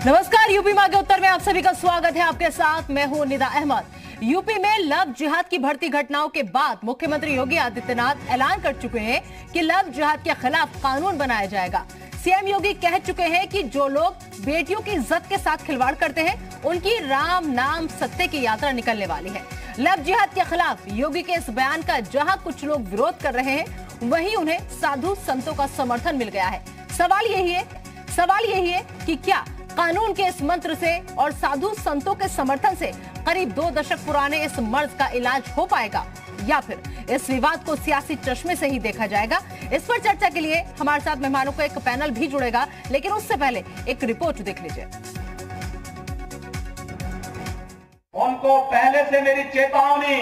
नमस्कार, यूपी मांगे उत्तर में आप सभी का स्वागत है। आपके साथ मैं हूं निदा अहमद। यूपी में लव जिहाद की बढ़ती घटनाओं के बाद मुख्यमंत्री योगी आदित्यनाथ ऐलान कर चुके हैं कि लव जिहाद के खिलाफ कानून बनाया जाएगा। सीएम योगी कह चुके हैं कि जो लोग बेटियों की इज्जत के साथ खिलवाड़ करते हैं उनकी राम नाम सत्य की यात्रा निकलने वाली है। लव जिहाद के खिलाफ योगी के इस बयान का जहां कुछ लोग विरोध कर रहे हैं, वहीं उन्हें साधु संतों का समर्थन मिल गया है। सवाल यही है कि क्या कानून के इस मंत्र से और साधु संतों के समर्थन से करीब 2 दशक पुराने इस मर्ज का इलाज हो पाएगा, या फिर इस विवाद को सियासी चश्मे से ही देखा जाएगा। इस पर चर्चा के लिए हमारे साथ मेहमानों का एक पैनल भी जुड़ेगा, लेकिन उससे पहले एक रिपोर्ट देख लीजिए। उनको पहले से मेरी चेतावनी,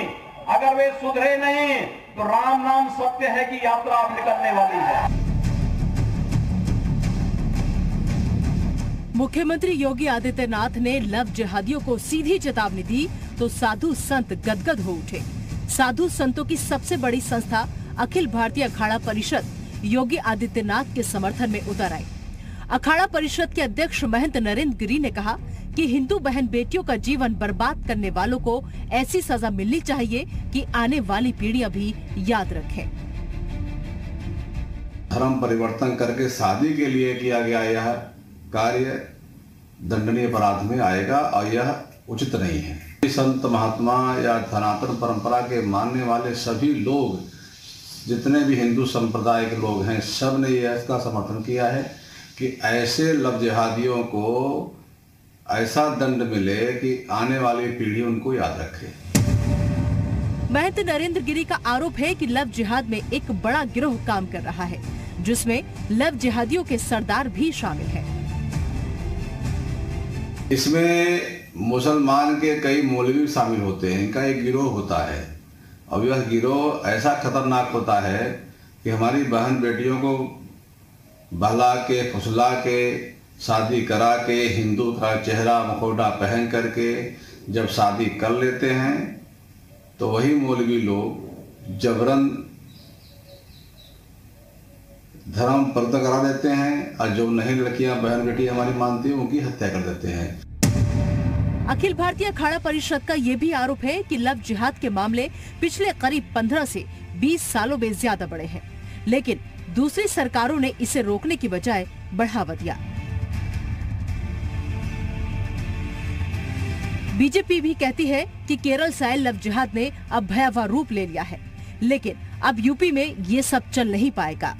अगर वे सुधरे नहीं तो राम नाम सत्य है कि यात्रा अब निकलने वाली है। मुख्यमंत्री योगी आदित्यनाथ ने लव जिहादियों को सीधी चेतावनी दी तो साधु संत गदगद हो उठे। साधु संतों की सबसे बड़ी संस्था अखिल भारतीय अखाड़ा परिषद योगी आदित्यनाथ के समर्थन में उतर आई। अखाड़ा परिषद के अध्यक्ष महंत नरेंद्र गिरी ने कहा कि हिंदू बहन बेटियों का जीवन बर्बाद करने वालों को ऐसी सजा मिलनी चाहिए कि आने वाली पीढ़ियां भी याद रखें। धर्म परिवर्तन करके शादी के लिए किया गया यह कार्य दंडनीय अपराध में आएगा और यह उचित नहीं है। संत महात्मा या सनातन परंपरा के मानने वाले सभी लोग, जितने भी हिंदू संप्रदाय के लोग हैं, सब ने इसका समर्थन किया है कि ऐसे लव जिहादियों को ऐसा दंड मिले कि आने वाली पीढ़ी उनको याद रखे। महंत नरेंद्र गिरी का आरोप है कि लव जिहाद में एक बड़ा गिरोह काम कर रहा है, जिसमें लव जिहादियों के सरदार भी शामिल हैं। इसमें मुसलमान के कई मौलवी शामिल होते हैं। इनका एक गिरोह होता है और यह गिरोह ऐसा खतरनाक होता है कि हमारी बहन बेटियों को बहला के फुसला के शादी करा के हिंदू का चेहरा मुखौटा पहन करके जब शादी कर लेते हैं तो वही मौलवी लोग जबरन धर्म पर्दा करा देते हैं और जो नहीं लड़कियां बहन बेटी हमारी मानती हैं उनकी हत्या कर देते हैं। अखिल भारतीय अखाड़ा परिषद का ये भी आरोप है कि लव जिहाद के मामले पिछले करीब 15 से 20 सालों में ज्यादा बढ़े हैं, लेकिन दूसरी सरकारों ने इसे रोकने की बजाय बढ़ावा दिया। बीजेपी भी कहती है कि केरल से लव जिहाद ने अब भयावह रूप ले लिया है, लेकिन अब यूपी में ये सब चल नहीं पाएगा।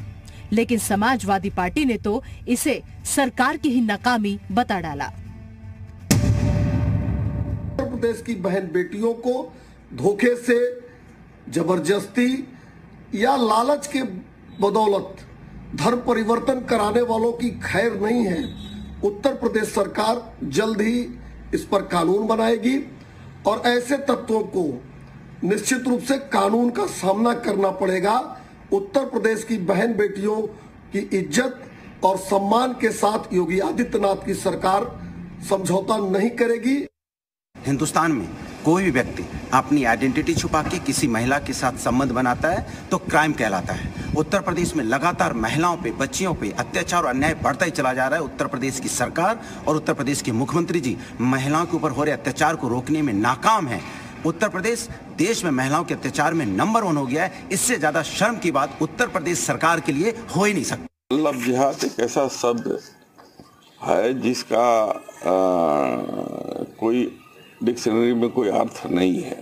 लेकिन समाजवादी पार्टी ने तो इसे सरकार की ही नाकामी बता डाला। उत्तर प्रदेश की बहन बेटियों को धोखे से, जबरदस्ती या लालच के बदौलत धर्म परिवर्तन कराने वालों की खैर नहीं है। उत्तर प्रदेश सरकार जल्द ही इस पर कानून बनाएगी और ऐसे तत्वों को निश्चित रूप से कानून का सामना करना पड़ेगा। उत्तर प्रदेश की बहन बेटियों की इज्जत और सम्मान के साथ योगी आदित्यनाथ की सरकार समझौता नहीं करेगी। हिंदुस्तान में कोई भी व्यक्ति अपनी आइडेंटिटी छुपा के किसी महिला के साथ संबंध बनाता है तो क्राइम कहलाता है। उत्तर प्रदेश में लगातार महिलाओं पे, बच्चियों पे अत्याचार और अन्याय बढ़ता ही चला जा रहा है। उत्तर प्रदेश की सरकार और उत्तर प्रदेश के मुख्यमंत्री जी महिलाओं के ऊपर हो रहे अत्याचार को रोकने में नाकाम है। उत्तर प्रदेश देश में महिलाओं के अत्याचार में नंबर 1 हो गया है। इससे ज्यादा शर्म की बात उत्तर प्रदेश सरकार के लिए हो ही नहीं सकती। लव जिहाद एक ऐसा शब्द है जिसका कोई डिक्शनरी में कोई अर्थ नहीं है।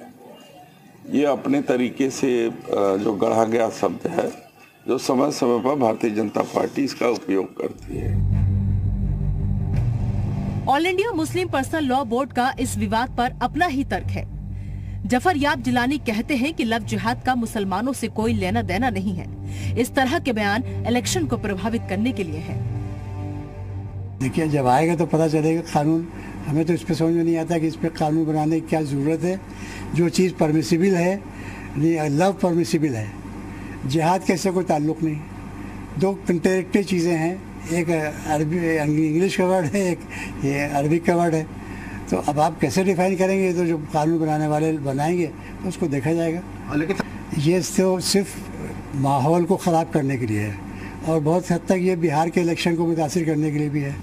ये अपने तरीके से जो गढ़ा गया शब्द है, जो समय समय पर भारतीय जनता पार्टी इसका उपयोग करती है। All India Muslim personal law board का इस विवाद पर अपना ही तर्क है। जफर याब जिलानी कहते हैं कि लव जिहाद का मुसलमानों से कोई लेना देना नहीं है। इस तरह के बयान इलेक्शन को प्रभावित करने के लिए है। देखिए, जब आएगा तो पता चलेगा कानून। हमें तो इस पे समझ में नहीं आता कि इस पे कानून बनाने की क्या ज़रूरत है। जो चीज़ परमिसिबल है, लव परमिसिबल है, जिहाद के से कोई ताल्लुक़ नहीं। 2 कंट्राडिक्टरी चीज़ें हैं, एक इंग्लिश का वर्ड है, एक ये अरबिक का वर्ड है। तो अब आप कैसे डिफाइन करेंगे? तो जो कानून बनाने वाले बनाएंगे तो उसको देखा जाएगा। लेकिन ये तो सिर्फ माहौल को ख़राब करने के लिए है और बहुत हद तक ये बिहार के इलेक्शन को मुतासिर करने के लिए भी है।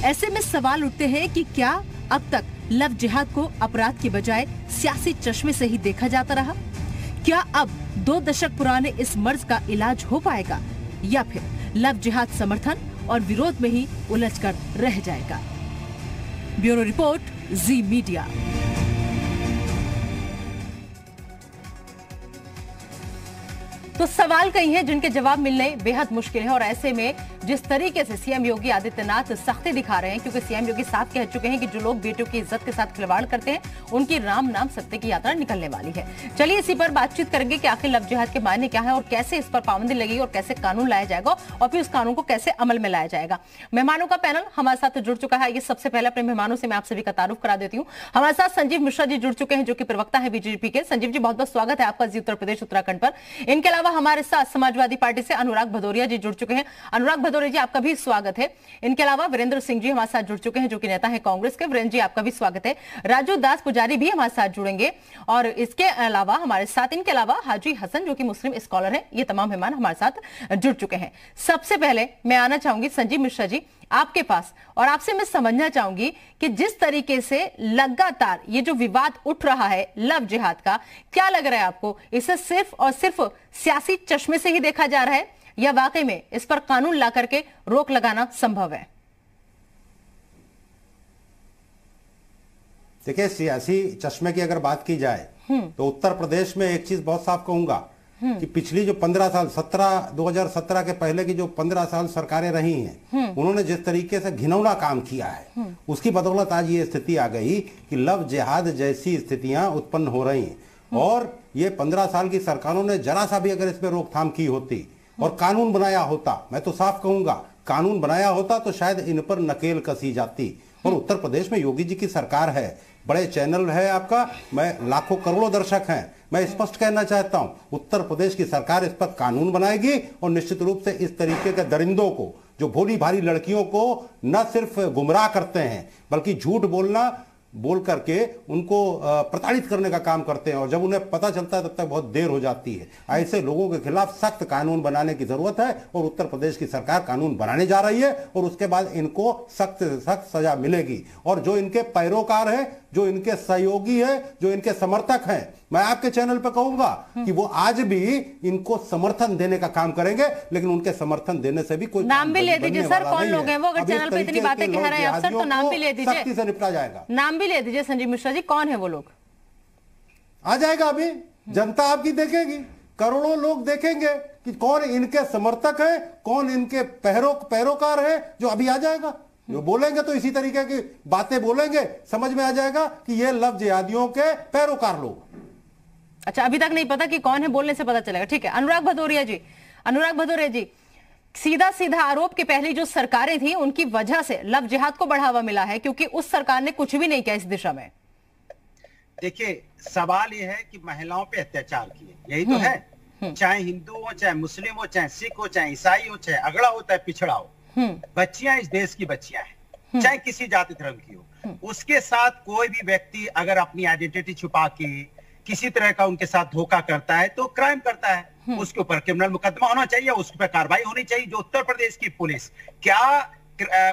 ऐसे में सवाल उठते हैं कि क्या अब तक लव जिहाद को अपराध के बजाय सियासी चश्मे से ही देखा जाता रहा? क्या अब 2 दशक पुराने इस मर्ज का इलाज हो पाएगा, या फिर लव जिहाद समर्थन और विरोध में ही उलझकर रह जाएगा? ब्यूरो रिपोर्ट, जी मीडिया। तो सवाल कई हैं जिनके जवाब मिलने बेहद मुश्किल है, और ऐसे में जिस तरीके से सीएम योगी आदित्यनाथ सख्ती दिखा रहे हैं, क्योंकि सीएम योगी साफ कह चुके हैं कि जो लोग बेटियों की इज्जत के साथ खिलवाड़ करते हैं उनकी राम नाम सत्य की यात्रा निकलने वाली है। चलिए इसी पर बातचीत करेंगे कि आखिर लव जिहाद के मायने क्या है और कैसे इस पर पाबंदी लगेगी और कैसे कानून लाया जाएगा और फिर उस कानून को कैसे अमल में लाया जाएगा। मेहमानों का पैनल हमारे साथ जुड़ चुका है। ये सबसे पहले अपने मेहमानों से मैं आप सभी का तारुफ करा देती हूँ। हमारे साथ संजीव मिश्रा जी जुड़ चुके हैं, जो कि प्रवक्ता है बीजेपी के। संजीव जी, बहुत बहुत स्वागत है आपका जी उत्तर प्रदेश उत्तराखंड पर। इनके अलावा हमारे साथ समाजवादी पार्टी से अनुराग भदौरिया जी जुड़ चुके हैं। अनुराग भदौरिया जी, आपका भी स्वागत है। इनके अलावा वीरेंद्र सिंह जी हमारे साथ जुड़ चुके हैं, जो कि नेता है कांग्रेस के। वीरेंद्र जी, आपका भी स्वागत है। राजू दास पुजारी भी हमारे साथ जुड़ेंगे, और इसके अलावा हमारे साथ इनके अलावा हाजी हसन, जो कि मुस्लिम स्कॉलर है। ये तमाम मेहमान हमारे साथ जुड़ चुके हैं। सबसे पहले मैं आना चाहूंगी संजीव मिश्रा जी आपके पास, और आपसे मैं समझना चाहूंगी कि जिस तरीके से लगातार ये जो विवाद उठ रहा है लव जिहाद का, क्या लग रहा है आपको, इसे सिर्फ और सिर्फ सियासी चश्मे से ही देखा जा रहा है, या वाकई में इस पर कानून ला करके रोक लगाना संभव है? देखिए, सियासी चश्मे की अगर बात की जाए तो उत्तर प्रदेश में एक चीज बहुत साफ कहूंगा कि पिछली जो 15 साल 2017 के पहले की जो 15 साल सरकारें रही हैं, उन्होंने जिस तरीके से घिनौना काम किया है, उसकी बदौलत आज ये स्थिति आ गई कि लव जिहाद जैसी स्थितियां उत्पन्न हो रही हैं। और ये 15 साल की सरकारों ने जरा सा भी अगर इस पर रोकथाम की होती और कानून बनाया होता, मैं तो साफ कहूंगा कानून बनाया होता, तो शायद इन पर नकेल कसी जाती। और उत्तर प्रदेश में योगी जी की सरकार है, बड़े चैनल है आपका, मैं लाखों करोड़ों दर्शक हैं, मैं स्पष्ट कहना चाहता हूं, उत्तर प्रदेश की सरकार इस पर कानून बनाएगी और निश्चित रूप से इस तरीके के दरिंदों को, जो भोली भारी लड़कियों को न सिर्फ गुमराह करते हैं बल्कि झूठ बोल करके उनको प्रताड़ित करने का काम करते हैं, और जब उन्हें पता चलता है तब तक बहुत देर हो जाती है। ऐसे लोगों के खिलाफ सख्त कानून बनाने की जरूरत है, और उत्तर प्रदेश की सरकार कानून बनाने जा रही है, और उसके बाद इनको सख्त से सख्त सजा मिलेगी। और जो इनके पैरोकार हैं, जो इनके सहयोगी हैं, जो इनके समर्थक हैं, मैं आपके चैनल पर कहूंगा कि वो आज भी इनको समर्थन देने का काम करेंगे, लेकिन उनके समर्थन देने से भी कोई नाम भी ले दीजिए सर, कौन लोग हैं वो? अगर चैनल पे इतनी बातें कह रहे हैं अफसर, तो नाम भी ले दीजिए, सख्ती से निपटा जाएगा। नाम भी ले दीजिए संजीव मिश्रा जी, कौन है वो लोग? आ जाएगा, अभी जनता आपकी देखेगी, करोड़ों लोग देखेंगे कि कौन इनके समर्थक है, कौन इनके पैरोकार है, जो अभी आ जाएगा। जो बोलेंगे तो इसी तरीके की बातें बोलेंगे, समझ में आ जाएगा कि ये लव जिहादियों के पैरोकार लोग। अच्छा, अभी तक नहीं पता कि कौन है, बोलने से पता चलेगा। ठीक है, अनुराग भदौरिया जी, सीधा सीधा आरोप कि पहली जो सरकारें थी उनकी वजह से लव जिहाद को बढ़ावा मिला है, क्योंकि उस सरकार ने कुछ भी नहीं किया इस दिशा में। देखिए, सवाल यह है कि महिलाओं पे अत्याचार किए, यही तो है। चाहे हिंदू हो, चाहे मुस्लिम हो, चाहे सिख हो, चाहे ईसाई हो, चाहे अगड़ा हो, चाहे पिछड़ा हो, बच्चियां इस देश की बच्चियां हैं, चाहे किसी जाति धर्म की हो। उसके साथ कोई भी व्यक्ति अगर अपनी आइडेंटिटी छुपा के किसी तरह का उनके साथ धोखा करता है तो क्राइम करता है, उसके ऊपर क्रिमिनल मुकदमा होना चाहिए, उस पर कार्रवाई होनी चाहिए। जो उत्तर प्रदेश की पुलिस, क्या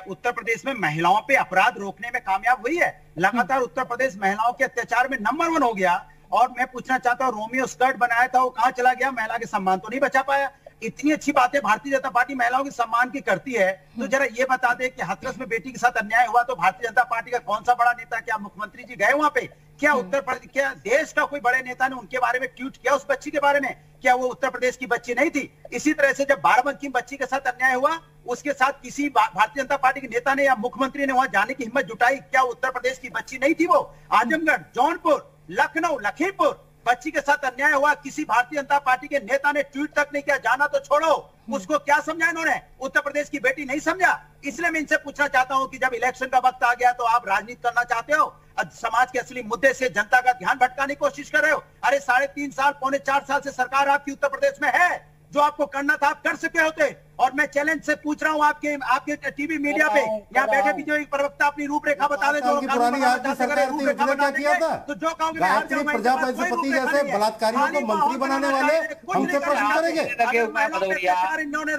उत्तर प्रदेश में महिलाओं पे अपराध रोकने में कामयाब हुई है? लगातार उत्तर प्रदेश महिलाओं के अत्याचार में नंबर 1 हो गया। और मैं पूछना चाहता हूँ, रोमियो स्कर्ट बनाया था, वो कहां चला गया? महिला के सम्मान तो नहीं बचा पाया। इतनी अच्छी बातें भारतीय जनता पार्टी महिलाओं के सम्मान की करती है, तो जरा ये बता दे कि हाथरस में बेटी के साथ अन्याय हुआ तो भारतीय जनता पार्टी का कौन सा बड़ा नेता, क्या मुख्यमंत्री जी गए वहां पे? क्या उत्तर प्रदेश, क्या देश का कोई बड़े नेता ने उनके बारे में ट्वीट किया उस बच्ची के बारे में? क्या वो उत्तर प्रदेश की बच्ची नहीं थी? इसी तरह से जब बाराबंकी बच्ची के साथ अन्याय हुआ, उसके साथ किसी भारतीय जनता पार्टी के नेता ने या मुख्यमंत्री ने वहां जाने की हिम्मत जुटाई? क्या उत्तर प्रदेश की बच्ची नहीं थी वो? आजमगढ़, जौनपुर, लखनऊ, लखीमपुर बच्ची के साथ अन्याय हुआ, किसी भारतीय जनता पार्टी के नेता ने ट्वीट तक नहीं किया। जाना तो छोड़ो, उसको क्या समझा इन्होंने? उत्तर प्रदेश की बेटी नहीं समझा। इसलिए मैं इनसे पूछना चाहता हूं कि जब इलेक्शन का वक्त आ गया तो आप राजनीति करना चाहते हो, समाज के असली मुद्दे से जनता का ध्यान भटकाने की कोशिश कर रहे हो। अरे 3.5 साल, 3.25 साल से सरकार आपकी उत्तर प्रदेश में है, जो आपको करना था आप कर सके होते। और मैं चैलेंज से पूछ रहा हूँ आपके टीवी मीडिया पे यहाँ बैठे भी जो एक प्रवक्ता अपनी रूपरेखा बता दे, जो पुरानी आपकी सरकार थी उसने क्या किया था? तो जो कहोगे गायत्री प्रजापति जैसे बलात्कारियों को मंत्री बनाने वाले हमसे प्रश्न करेंगे?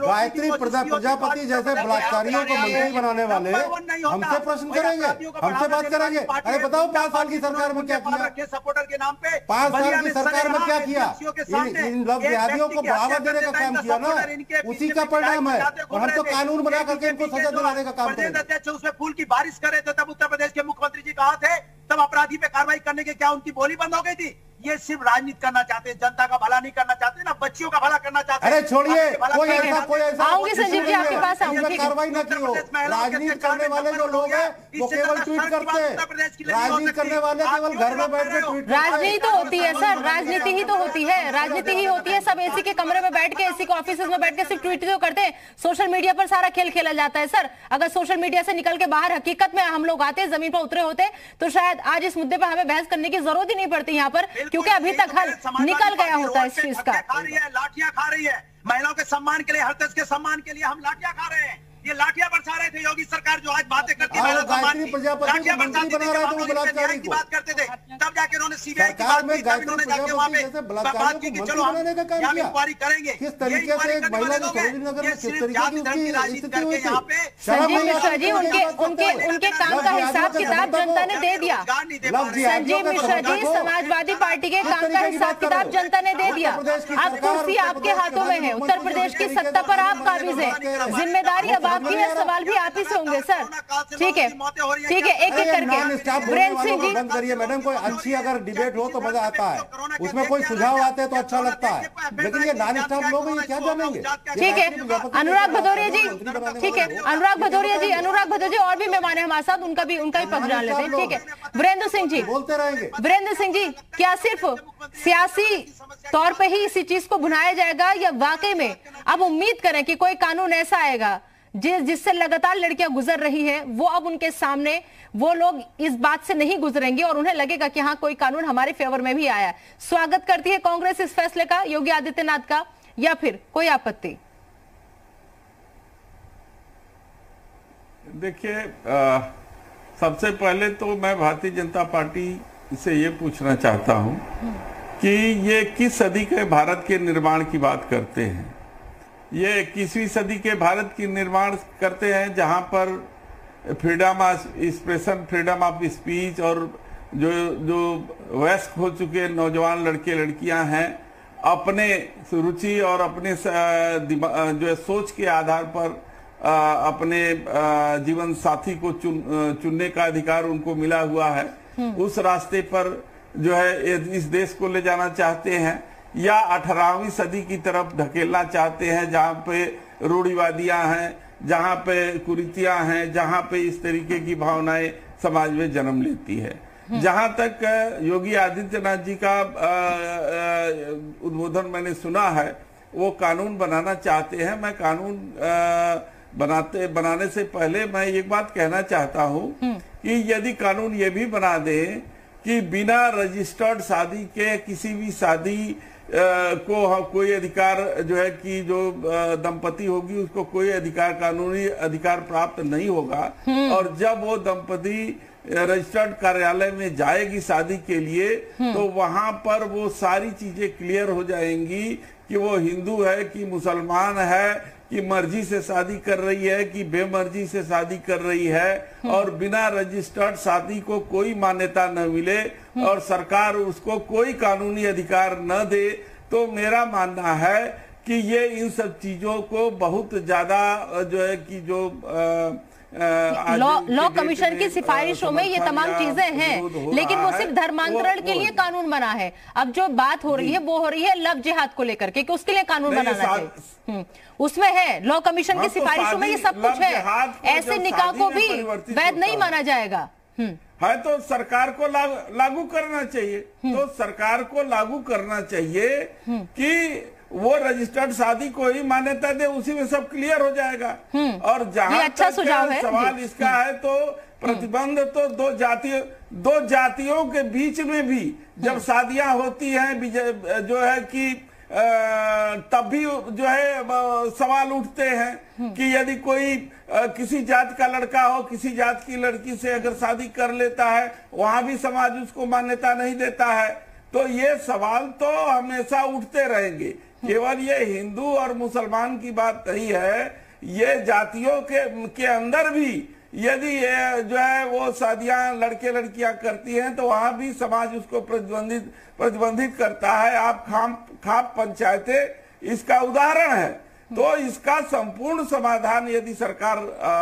गायत्री प्रजापति जैसे बलात्कारियों को मंत्री बनाने वाले हमसे प्रश्न करेंगे, हमसे बात करेंगे? अरे बताओ 5 साल की सरकार में क्या किया? सपोर्टर के नाम पे 5 साल की सरकार में क्या किया? इन लव जिहादियों को बढ़ावा देने का काम किया ना, उसी का परिणाम है। और हम तो कानून बना करके इनको सजा दिलाने का काम करेंगे। अध्यक्ष उसमें फूल की बारिश कर रहे थे, तब उत्तर प्रदेश के मुख्यमंत्री जी कहाँ थे? तब अपराधी पे कार्रवाई करने के क्या उनकी बोली बंद हो गई थी? ये सिर्फ राजनीति करना चाहते हैं, जनता का भला नहीं करना चाहते, ना बच्चियों का भला करना चाहते हैं। अरे छोड़िए, कोई ऐसा आऊंगी संजीव जी आपके पास आऊंगी। कार्रवाई न की हो। राजनीति करने वाले जो लोग हैं वो केवल ट्वीट करते हैं। राजनीति करने वाले केवल घर में बैठ के ट्वीट। राजनीति तो होती है सर, राजनीति ही तो होती है, राजनीति ही होती है। सब एसी के कमरे में बैठ के, एसी के ऑफिस में बैठ के सिर्फ ट्वीट तो करते हैं। सोशल मीडिया पर सारा खेल खेला जाता है सर। अगर सोशल मीडिया से निकल के बाहर हकीकत में हम लोग आते, जमीन पर उतरे होते, तो शायद आज इस मुद्दे पर हमें बहस करने की जरूरत ही नहीं पड़ती यहाँ पर, क्योंकि अभी तक हल निकल गया होता है इस चीज का। खा रही है, लाठियां खा रही है, महिलाओं के सम्मान के लिए, हर तरह के सम्मान के लिए हम लाठियां खा रहे हैं। ये लाठियां बरसा रहे थे योगी सरकार जो आज बातें करती है, गायत्री प्रजापति को मंत्री बना रहा था वो बलात्कारी को बात करते थे, तब जाके उन्होंने सीबीआई की बात की, तब उन्होंने जाके वहां पे बात की कि चलो हम इंक्वायरी करेंगे। किस तरीके से एक महिला को सरोजनीनगर में किस तरीके की उसकी स्थिति हुई यहाँ पे? संजीव मिश्रा जी, उनके काम का हिसाब किताब जनता ने दे दिया। संजीव मिश्रा जी, समाजवादी पार्टी के काम का हिसाब किताब जनता ने दे दिया। अब कुर्सी आपके हाथों में है, उत्तर प्रदेश की सत्ता पर आप काबिज हैं, जिम्मेदारी अब आपकी है, सवाल भी आप ही से होंगे सर। ठीक है, ठीक है, एक एक करके। वीरेंद्र सिंह जी बंद करिए मैडम, कोई अच्छी अगर डिबेट हो तो मजा आता है, उसमें कोई सुझाव आते हैं तो अच्छा लगता है, लेकिन ये नॉन स्टॉप लोग ये क्या जानेंगे? ठीक है, अनुराग भदौरिया जी, ठीक है, अनुराग भदौरिया जी और भी मेहमान है हमारे साथ, उनका भी पक्ष जान लेते हैं। ठीक है, वीरेंद्र सिंह जी बोलते रहेंगे। वीरेंद्र सिंह जी, क्या सिर्फ सियासी तौर पे ही इसी चीज को भुनाया जाएगा, या वाकई में अब उम्मीद करें कि कोई कानून ऐसा आएगा जिससे लगातार लड़कियां गुजर रही हैं, वो अब उनके सामने वो लोग इस बात से नहीं गुजरेंगे और उन्हें लगेगा कि हाँ, कोई कानून हमारे फेवर में भी आया है? स्वागत करती है कांग्रेस इस फैसले का, योगी आदित्यनाथ का, या फिर कोई आपत्ति? देखिए, सबसे पहले तो मैं भारतीय जनता पार्टी से ये पूछना चाहता हूं कि ये किस सदी के भारत के निर्माण की बात करते हैं? ये 21वीं सदी के भारत की निर्माण करते हैं जहां पर freedom of expression, freedom of speech और जो वयस्क हो चुके नौजवान लड़के लड़कियां हैं, अपने रुचि और अपने जो सोच के आधार पर अपने जीवन साथी को चुनने का अधिकार उनको मिला हुआ है, उस रास्ते पर जो है इस देश को ले जाना चाहते हैं, या 18वीं सदी की तरफ धकेलना चाहते हैं जहां पे रूढ़िवादियां हैं, जहां पे कुरीतियां हैं, जहां पे इस तरीके की भावनाएं समाज में जन्म लेती है। जहां तक योगी आदित्यनाथ जी का उद्बोधन मैंने सुना है, वो कानून बनाना चाहते हैं। मैं कानून बनाने से पहले मैं एक बात कहना चाहता हूं कि यदि कानून ये भी बना दे कि बिना रजिस्टर्ड शादी के किसी भी शादी को कोई अधिकार जो है कि जो दंपति होगी उसको कोई अधिकार, कानूनी अधिकार प्राप्त नहीं होगा, और जब वो दंपति रजिस्टर्ड कार्यालय में जाएगी शादी के लिए, तो वहां पर वो सारी चीजें क्लियर हो जाएंगी कि वो हिंदू है कि मुसलमान है, कि मर्जी से शादी कर रही है कि बेमर्जी से शादी कर रही है, और बिना रजिस्टर्ड शादी को कोई मान्यता न मिले और सरकार उसको कोई कानूनी अधिकार न दे, तो मेरा मानना है कि ये इन सब चीजों को बहुत ज्यादा जो है कि जो लॉ कमीशन की सिफारिशों में ये तमाम चीजें हैं, लेकिन वो सिर्फ धर्मांतरण के लिए कानून बना है। अब जो बात हो रही है वो हो रही है लव जिहाद को लेकर के, कि उसके लिए कानून बनाना चाहिए। उसमें है लॉ कमीशन की सिफारिशों में ये सब कुछ है। ऐसे निकाह को भी वैध नहीं माना जाएगा। है तो सरकार को लागू करना चाहिए, तो सरकार को लागू करना चाहिए कि वो रजिस्टर्ड शादी को ही मान्यता दे, उसी में सब क्लियर हो जाएगा। और जहां अच्छा तक सवाल इसका है, तो प्रतिबंध तो दो जातियों के बीच में भी जब शादियां होती हैं, जो है कि तब भी जो है सवाल उठते हैं कि यदि कोई किसी जात का लड़का हो किसी जात की लड़की से अगर शादी कर लेता है, वहां भी समाज उसको मान्यता नहीं देता है। तो ये सवाल तो हमेशा उठते रहेंगे। केवल ये हिंदू और मुसलमान की बात नहीं है, ये जातियों के अंदर भी यदि ये जो है वो शादियां लड़के लड़कियां करती हैं तो वहां भी समाज उसको प्रतिबंधित करता है। आप खाप पंचायतें इसका उदाहरण है। तो इसका संपूर्ण समाधान यदि सरकार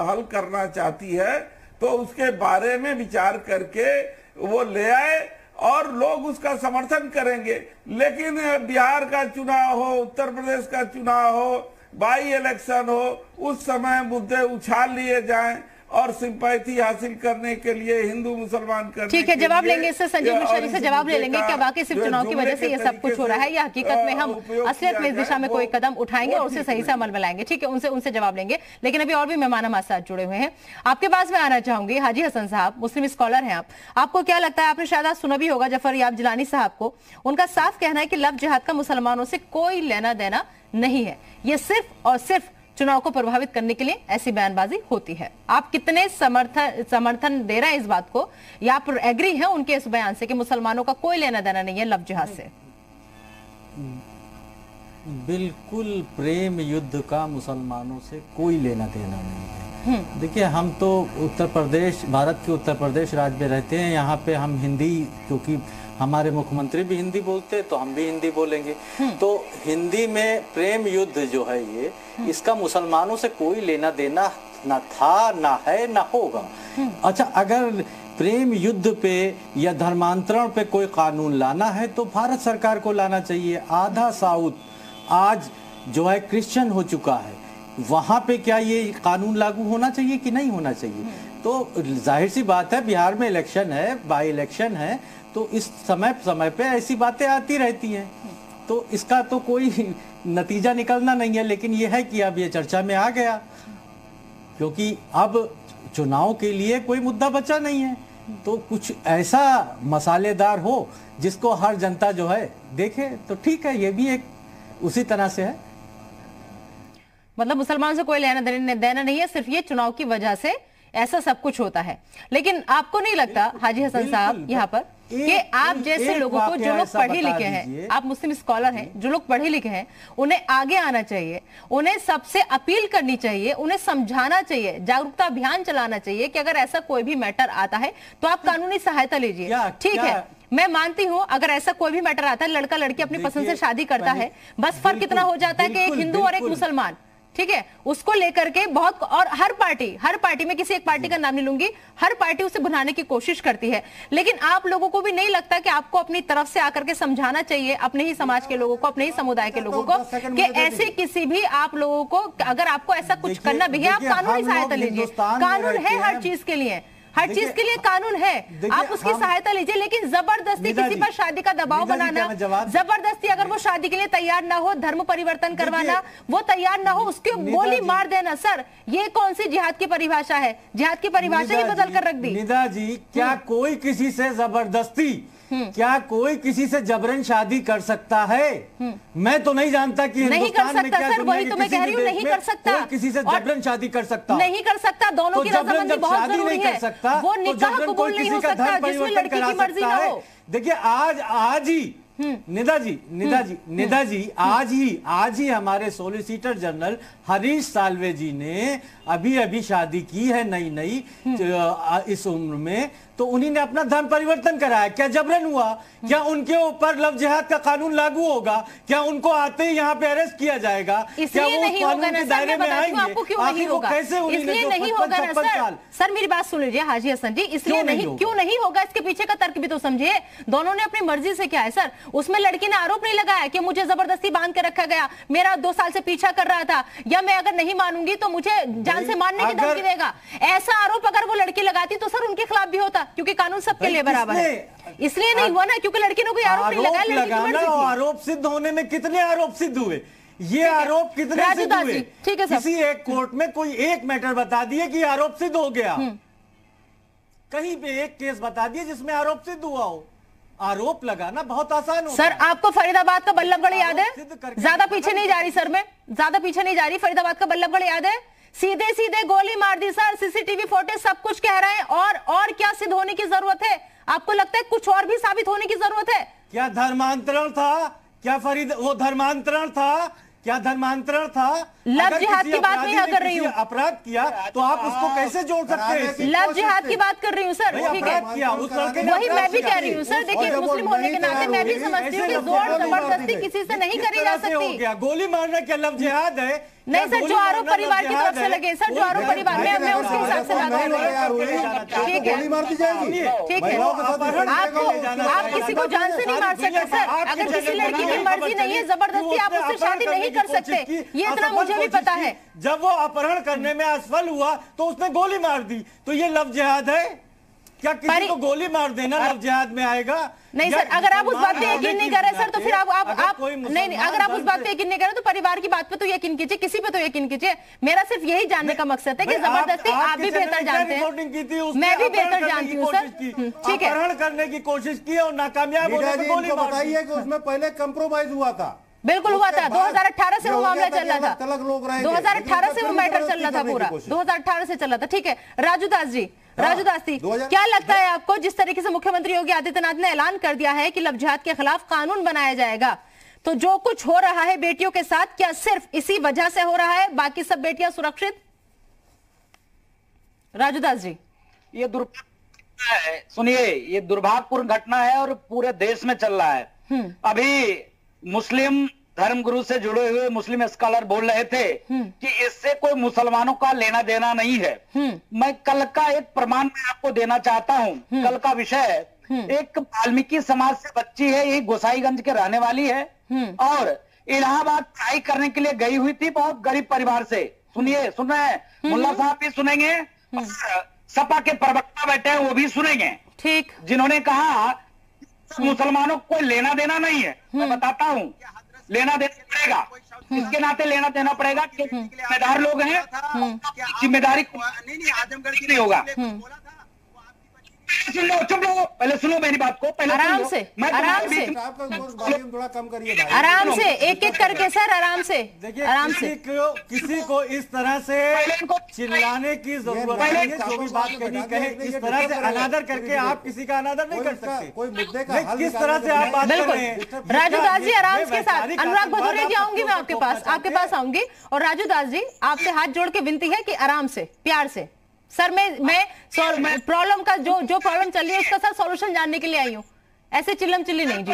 हल करना चाहती है तो उसके बारे में विचार करके वो ले आए और लोग उसका समर्थन करेंगे। लेकिन बिहार का चुनाव हो, उत्तर प्रदेश का चुनाव हो, बाई इलेक्शन हो, उस समय मुद्दे उछाल लिए जाएं और सिंपैथी हासिल करने के लिए हिंदू मुसलमान करने ठीक है, जवाब लेंगे इससे। संजीव मिश्रा जी से जवाब ले लेंगे क्या वाकई सिर्फ चुनाव की वजह से ये सब कुछ हो रहा है या हकीकत में हम असलियत में इस दिशा में कोई कदम उठाएंगे और उसे सही से अमल में लाएंगे। ठीक है, उनसे जवाब लेंगे। लेकिन अभी और भी मेहमान हमारे साथ जुड़े हुए हैं। आपके पास में आना चाहूंगी हाजी हसन साहब, मुस्लिम स्कॉलर हैं आप। आपको क्या लगता है, आपने शायद आज सुना भी होगा जफर याब जिलानी साहब को, उनका साफ कहना है कि लव जिहाद का मुसलमानों से कोई लेना देना नहीं है, ये सिर्फ और सिर्फ चुनाव को प्रभावित करने के लिए ऐसी बयानबाजी होती है। आप कितने समर्थन दे रहे हैं इस बात को, या आप एग्री हैं उनके इस बयान से कि मुसलमानों का कोई लेना देना नहीं है लव जिहाद से? बिल्कुल प्रेम युद्ध का मुसलमानों से कोई लेना देना नहीं है। देखिए, हम तो उत्तर प्रदेश, भारत के उत्तर प्रदेश राज्य में रहते हैं। यहाँ पे हम हिंदी, क्योंकि हमारे मुख्यमंत्री भी हिंदी बोलते हैं तो हम भी हिंदी बोलेंगे। तो हिंदी में प्रेम युद्ध जो है ये, इसका मुसलमानों से कोई लेना देना ना था, ना है, ना होगा। अच्छा, अगर प्रेम युद्ध पे या धर्मांतरण पे कोई कानून लाना है तो भारत सरकार को लाना चाहिए। आधा साउथ आज जो है क्रिश्चियन हो चुका है, वहां पे क्या ये कानून लागू होना चाहिए कि नहीं होना चाहिए? तो जाहिर सी बात है, बिहार में इलेक्शन है, बाई इलेक्शन है, तो इस समय पे ऐसी बातें आती रहती हैं। तो इसका तो कोई नतीजा निकलना नहीं है। लेकिन यह है कि अब ये चर्चा में आ गया, क्योंकि अब चुनाव के लिए कोई मुद्दा बचा नहीं है। तो कुछ ऐसा मसालेदार हो जिसको हर जनता जो है देखे तो ठीक है, ये भी एक उसी तरह से है। मतलब मुसलमान से कोई लेना देना नहीं है, सिर्फ ये चुनाव की वजह से ऐसा सब कुछ होता है। लेकिन आपको नहीं लगता हाजी हसन साहब यहाँ पर कि आप जैसे लोगों को, जो लोग पढ़े लिखे हैं, आप मुस्लिम स्कॉलर हैं, जो लोग पढ़े लिखे हैं, उन्हें आगे आना चाहिए, उन्हें सबसे अपील करनी चाहिए, उन्हें समझाना चाहिए, जागरूकता अभियान चलाना चाहिए कि अगर ऐसा कोई भी मैटर आता है तो आप कानूनी सहायता लीजिए। ठीक है, मैं मानती हूं अगर ऐसा कोई भी मैटर आता है, लड़का लड़की अपनी पसंद से शादी करता है, बस फर्क इतना हो जाता है कि एक हिंदू और एक मुसलमान, ठीक है, उसको लेकर के बहुत, और हर पार्टी में किसी एक पार्टी का नाम नहीं लूंगी, हर पार्टी उसे भुनाने की कोशिश करती है। लेकिन आप लोगों को भी नहीं लगता कि आपको अपनी तरफ से आकर के समझाना चाहिए अपने ही समाज के लोगों को, अपने ही समुदाय के लोगों को, कि ऐसे किसी भी आप लोगों को, अगर आपको ऐसा कुछ करना भी है, आप कानूनी सहायता लीजिए। कानून है हर चीज के लिए, हर चीज के लिए कानून है, आप उसकी सहायता लीजिए। लेकिन जबरदस्ती किसी पर शादी का दबाव बनाना, जबरदस्ती अगर वो शादी के लिए तैयार ना हो, धर्म परिवर्तन करवाना वो तैयार ना हो, उसके गोली मार देना, सर ये कौन सी जिहाद की परिभाषा है? जिहाद की परिभाषा ही बदल कर रख दी। निदा जी, क्या कोई किसी से जबरदस्ती, क्या कोई किसी से जबरन शादी कर सकता है? मैं तो नहीं जानता कि नहीं कर सकता सर, वही तो मैं कह रही हूँ, नहीं कर सकता। कोई किसी से जबरन शादी कर सकता नहीं कर सकता, दोनों की रजामंदी बहुत जरूरी है। वो निकाह कबूल नहीं हो सकता जिसमें लड़की की मर्जी ना हो। देखिए, आज ही निदा जी आज ही हमारे सॉलिसिटर जनरल हरीश साल्वे जी ने अभी शादी की है नई इस उम्र में, तो उन्हीं ने अपना धर्म परिवर्तन कराया। क्या जबरन हुआ? क्या उनके ऊपर लव जिहाद का कानून लागू होगा? क्या उनको आते ही यहाँ पे अरेस्ट किया जाएगा? क्या वो नहीं होगा ना सर, मैं बताती हूँ आपको क्यों नहीं होगा। इसलिए नहीं होगा ना सर। सर मेरी बात सुन लीजिए हाजी हसन जी, इसलिए क्यों नहीं होगा, इसके पीछे का तर्क भी तो समझिए। दोनों ने अपनी मर्जी से किया है सर, उसमें लड़की ने आरोप नहीं लगाया कि मुझे जबरदस्ती बांध के रखा गया, मेरा 2 साल से पीछा कर रहा था, या मैं अगर नहीं मानूंगी तो मुझे जान से मारने की धमकी देगा। ऐसा आरोप अगर वो लड़की लगाती तो सर उनके खिलाफ भी होता, क्योंकि कानून सबके लिए बराबर है। इसलिए नहीं हुआ ना क्योंकि लड़की ने कोई आरोप नहीं लगाया, लड़की की मर्जी थी। आरोप सिद्ध होने में कितने आरोप सिद्ध हुए? ये आरोप कितने सिद्ध हुए? ठीक है सर, किसी एक कोर्ट में कोई एक मैटर बता दिए कि आरोप सिद्ध हो गया, कहीं पे एक केस बता दिए जिसमें आरोप सिद्ध हुआ हो। आरोप लगाना बहुत आसान होता सर है। आपको फरीदाबाद का बल्लभगढ़ याद है? ज्यादा पीछे नहीं जा रही सर, मैं ज्यादा पीछे नहीं जा रही। फरीदाबाद का बल्लभगढ़ याद है? सीधे सीधे गोली मार दी सर, सीसीटीवी फुटेज सब कुछ कह रहे हैं। और क्या सिद्ध होने की जरूरत है? आपको लगता है कुछ और भी साबित होने की जरूरत है? क्या धर्मांतरण था? क्या वो धर्मांतरण था? क्या धर्मांतरण था? लव जिहाद की बात नहीं कर रही हूँ। अपराध किया तो आप उसको कैसे जोड़ सकते हैं? लव जिहाद की बात कर रही हूँ सर, ठीक है, वही मैं भी कह रही हूँ सर। देखिए मुस्लिम होने के नाते मैं भी समझती हूँ कि जोर जबरदस्ती किसी से नहीं करी जा सकती। गोली मारना क्या लव जिहाद है? नहीं सर, जो आरोप परिवार की तरफ से लगे सर, जो आरोप परिवार मैं उसके हिसाब से बात कर रही हूँ। ठीक है, ठीक है, आप किसी को जान से नहीं मार सकते सर। अगर किसी लड़की की मर्जी नहीं है, जबरदस्ती आप उससे शादी नहीं कर सकते, ये इतना मुझे भी पता है। जब वो अपहरण करने में असफल हुआ तो उसने गोली मार दी, तो ये लव जिहाद है क्या? किसी को गोली मार देना लव जिहाद में आएगा? नहीं सर, अगर आप उस बात पे यकीन नहीं कर रहे सर, तो फिर आप नहीं, अगर आप उस बात पे यकीन नहीं कर रहे तो परिवार की बात पे तो यकीन कीजिए, किसी पे तो यकीन कीजिए। मेरा सिर्फ यही जानने का मकसद है कि जबरदस्ती आप भी बेहतर जानते हैं, मैं भी बेहतर जानती हूँ सर। ठीक है, अपहरण करने की कोशिश की और नाकामयाब होने पर गोली मार दी। बताइए कि उसमें पहले कंप्रोमाइज हुआ था। बिल्कुल हुआ था, 2018 से वो मामला चल रहा था, अलग लोग रहे 2018 से वो मैटर चल रहा था, पूरा 2018 से चल रहा था। ठीक है, राजू दास जी, राजू दास जी, क्या लगता है आपको, जिस तरीके से मुख्यमंत्री योगी आदित्यनाथ ने ऐलान कर दिया है कि लव जिहाद के खिलाफ कानून बनाया जाएगा, तो जो कुछ हो रहा है बेटियों के साथ, क्या सिर्फ इसी वजह से हो रहा है? बाकी सब बेटियां सुरक्षित? राजू दास जी, ये दुर्भाग्य है, सुनिए, ये दुर्भाग्यपूर्ण घटना है और पूरे देश में चल रहा है। अभी मुस्लिम धर्मगुरु से जुड़े हुए मुस्लिम स्कॉलर बोल रहे थे कि इससे कोई मुसलमानों का लेना देना नहीं है। मैं कल का एक प्रमाण मैं आपको देना चाहता हूँ। कल का विषय, एक वाल्मीकि समाज से बच्ची है, ये गोसाईगंज के रहने वाली है और इलाहाबाद पढ़ाई करने के लिए गई हुई थी, बहुत गरीब परिवार से। सुनिए, सुन रहे हैं, मुल्ला साहब भी सुनेंगे, सपा के प्रवक्ता बैठे हैं वो भी सुनेंगे, ठीक, जिन्होंने कहा मुसलमानों को कोई लेना देना नहीं है। मैं बताता हूँ, लेना देना पड़ेगा, इसके नाते लेना देना पड़ेगा, जिम्मेदार लोग हैं, जिम्मेदारी नहीं आजमगढ़ की नहीं होगा। सुन लो, चुप लो, पहले सुनो मेरी बात को, पहले आराम से, आराम से, थोड़ा कम करिए, आराम से, एक एक करके सर, आराम से, देखिए, आराम से। किसी को इस तरह से चिल्लाने की जरूरत नहीं है। जो भी बात कहनी कहे, इस तरह से अनादर करके आप किसी का अनादर नहीं कर सकते। कोई मुद्दे का हल किस तरह से आप बात कर रहे हैं? राजू दास जी, आराम के साथ। अनुराग भदौरिया जी, आऊंगी मैं आपके पास आऊंगी। और राजू दास जी, आपसे हाथ जोड़ के विनती है कि आराम से, प्यार से। सर मैं प्रॉब्लम का जो प्रॉब्लम चल रही है उसका सर सॉल्यूशन जानने के लिए आई हूँ, ऐसे चिल्लम चिल्ली नहीं जी।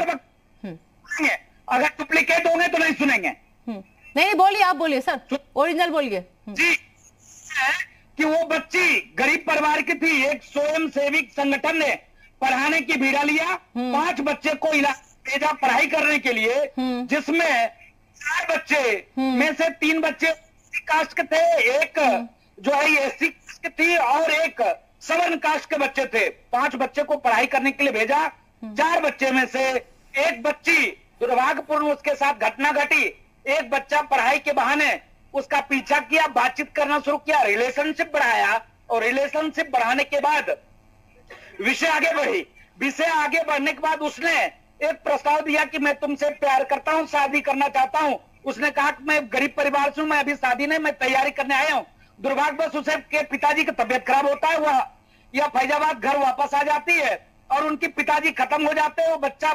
अगर डुप्लीकेट होंगे तो नहीं सुनेंगे। नहीं, बोलिए, आप बोलिए सर, ओरिजिनल बोलिए जी। कि वो बच्ची गरीब परिवार की थी, एक स्वयं सेविक संगठन ने पढ़ाने की बीड़ा लिया, 5 बच्चे को भेजा पढ़ाई करने के लिए, जिसमें 4 बच्चे में से 3 बच्चे कास्ट के थे, एक जो है ये एससी कास्ट थी और एक सवर्ण कास्ट के बच्चे थे। 5 बच्चे को पढ़ाई करने के लिए भेजा, 4 बच्चे में से एक बच्ची, दुर्भाग्यपूर्ण उसके साथ घटना घटी, एक बच्चा पढ़ाई के बहाने उसका पीछा किया, बातचीत करना शुरू किया, रिलेशनशिप बढ़ाया और रिलेशनशिप बढ़ाने के बाद विषय आगे बढ़ी। विषय आगे बढ़ने के बाद उसने एक प्रस्ताव दिया कि मैं तुमसे प्यार करता हूं, शादी करना चाहता हूं। उसने कहा कि मैं गरीब परिवार से हूं, मैं अभी शादी नहीं, मैं तैयारी करने आया हूं। दुर्भाग्यवश उसे के पिताजी की तबीयत खराब होता है, वह या फैजाबाद घर वापस आ जाती है और उनके पिताजी खत्म हो जाते हैं। वो बच्चा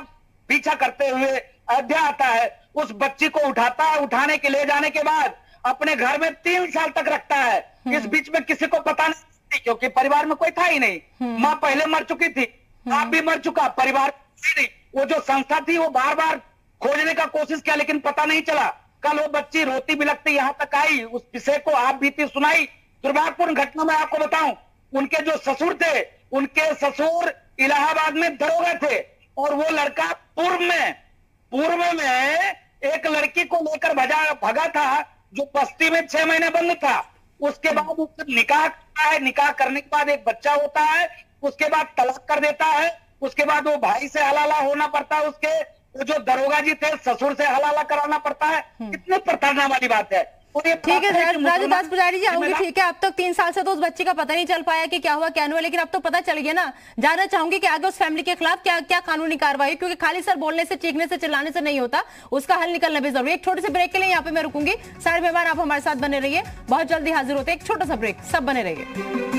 पीछा करते हुए अयोध्या आता है, उस बच्ची को उठाता है, उठाने के ले जाने के बाद अपने घर में 3 साल तक रखता है। इस बीच में किसी को पता नहीं, क्योंकि परिवार में कोई था ही नहीं। माँ पहले मर चुकी थी, बाप भी मर चुका, परिवार नहीं। वो जो संस्था थी वो बार बार खोजने का कोशिश किया लेकिन पता नहीं चला। कल वो बच्ची रोती बिलखती यहाँ तक आई, उस विषय को आप बीती सुनाई। दुर्भाग्यपूर्ण घटना मैं आपको बताऊं, उनके जो ससुर थे, उनके ससुर इलाहाबाद में दरोगा थे और वो लड़का पूर्व में एक लड़की को लेकर भगा था जो बस्ती में 6 महीने बंद था। उसके बाद उसका निकाह करता है, निकाह करने के बाद एक बच्चा होता है, उसके बाद तलाक कर देता है। उसके बाद वो भाई से हलाला होना पड़ता है, उसके जो दरोगा जी थे ससुर से हलाला कराना पड़ता है। कितनी प्रताड़ना वाली बात है। ठीक है राजू दास पुजारी जी, आऊंगी। ठीक है, अब तक 3 साल से तो उस बच्ची का पता नहीं चल पाया कि क्या हुआ क्या नहीं हुआ, लेकिन अब तो पता चल गया ना। जानना चाहूंगी कि आगे उस फैमिली के खिलाफ क्या क्या कानूनी कार्रवाई, क्योंकि खाली सर बोलने से, चीखने से, चिल्लाने से नहीं होता, उसका हल निकलना भी जरूरी है। एक छोटे से ब्रेक के लिए यहाँ पे मैं रुकूंगी। सारे मेहमान आप हमारे साथ बने रहिए, बहुत जल्दी हाजिर होते हैं। एक छोटा सा ब्रेक, सब बने रहिए।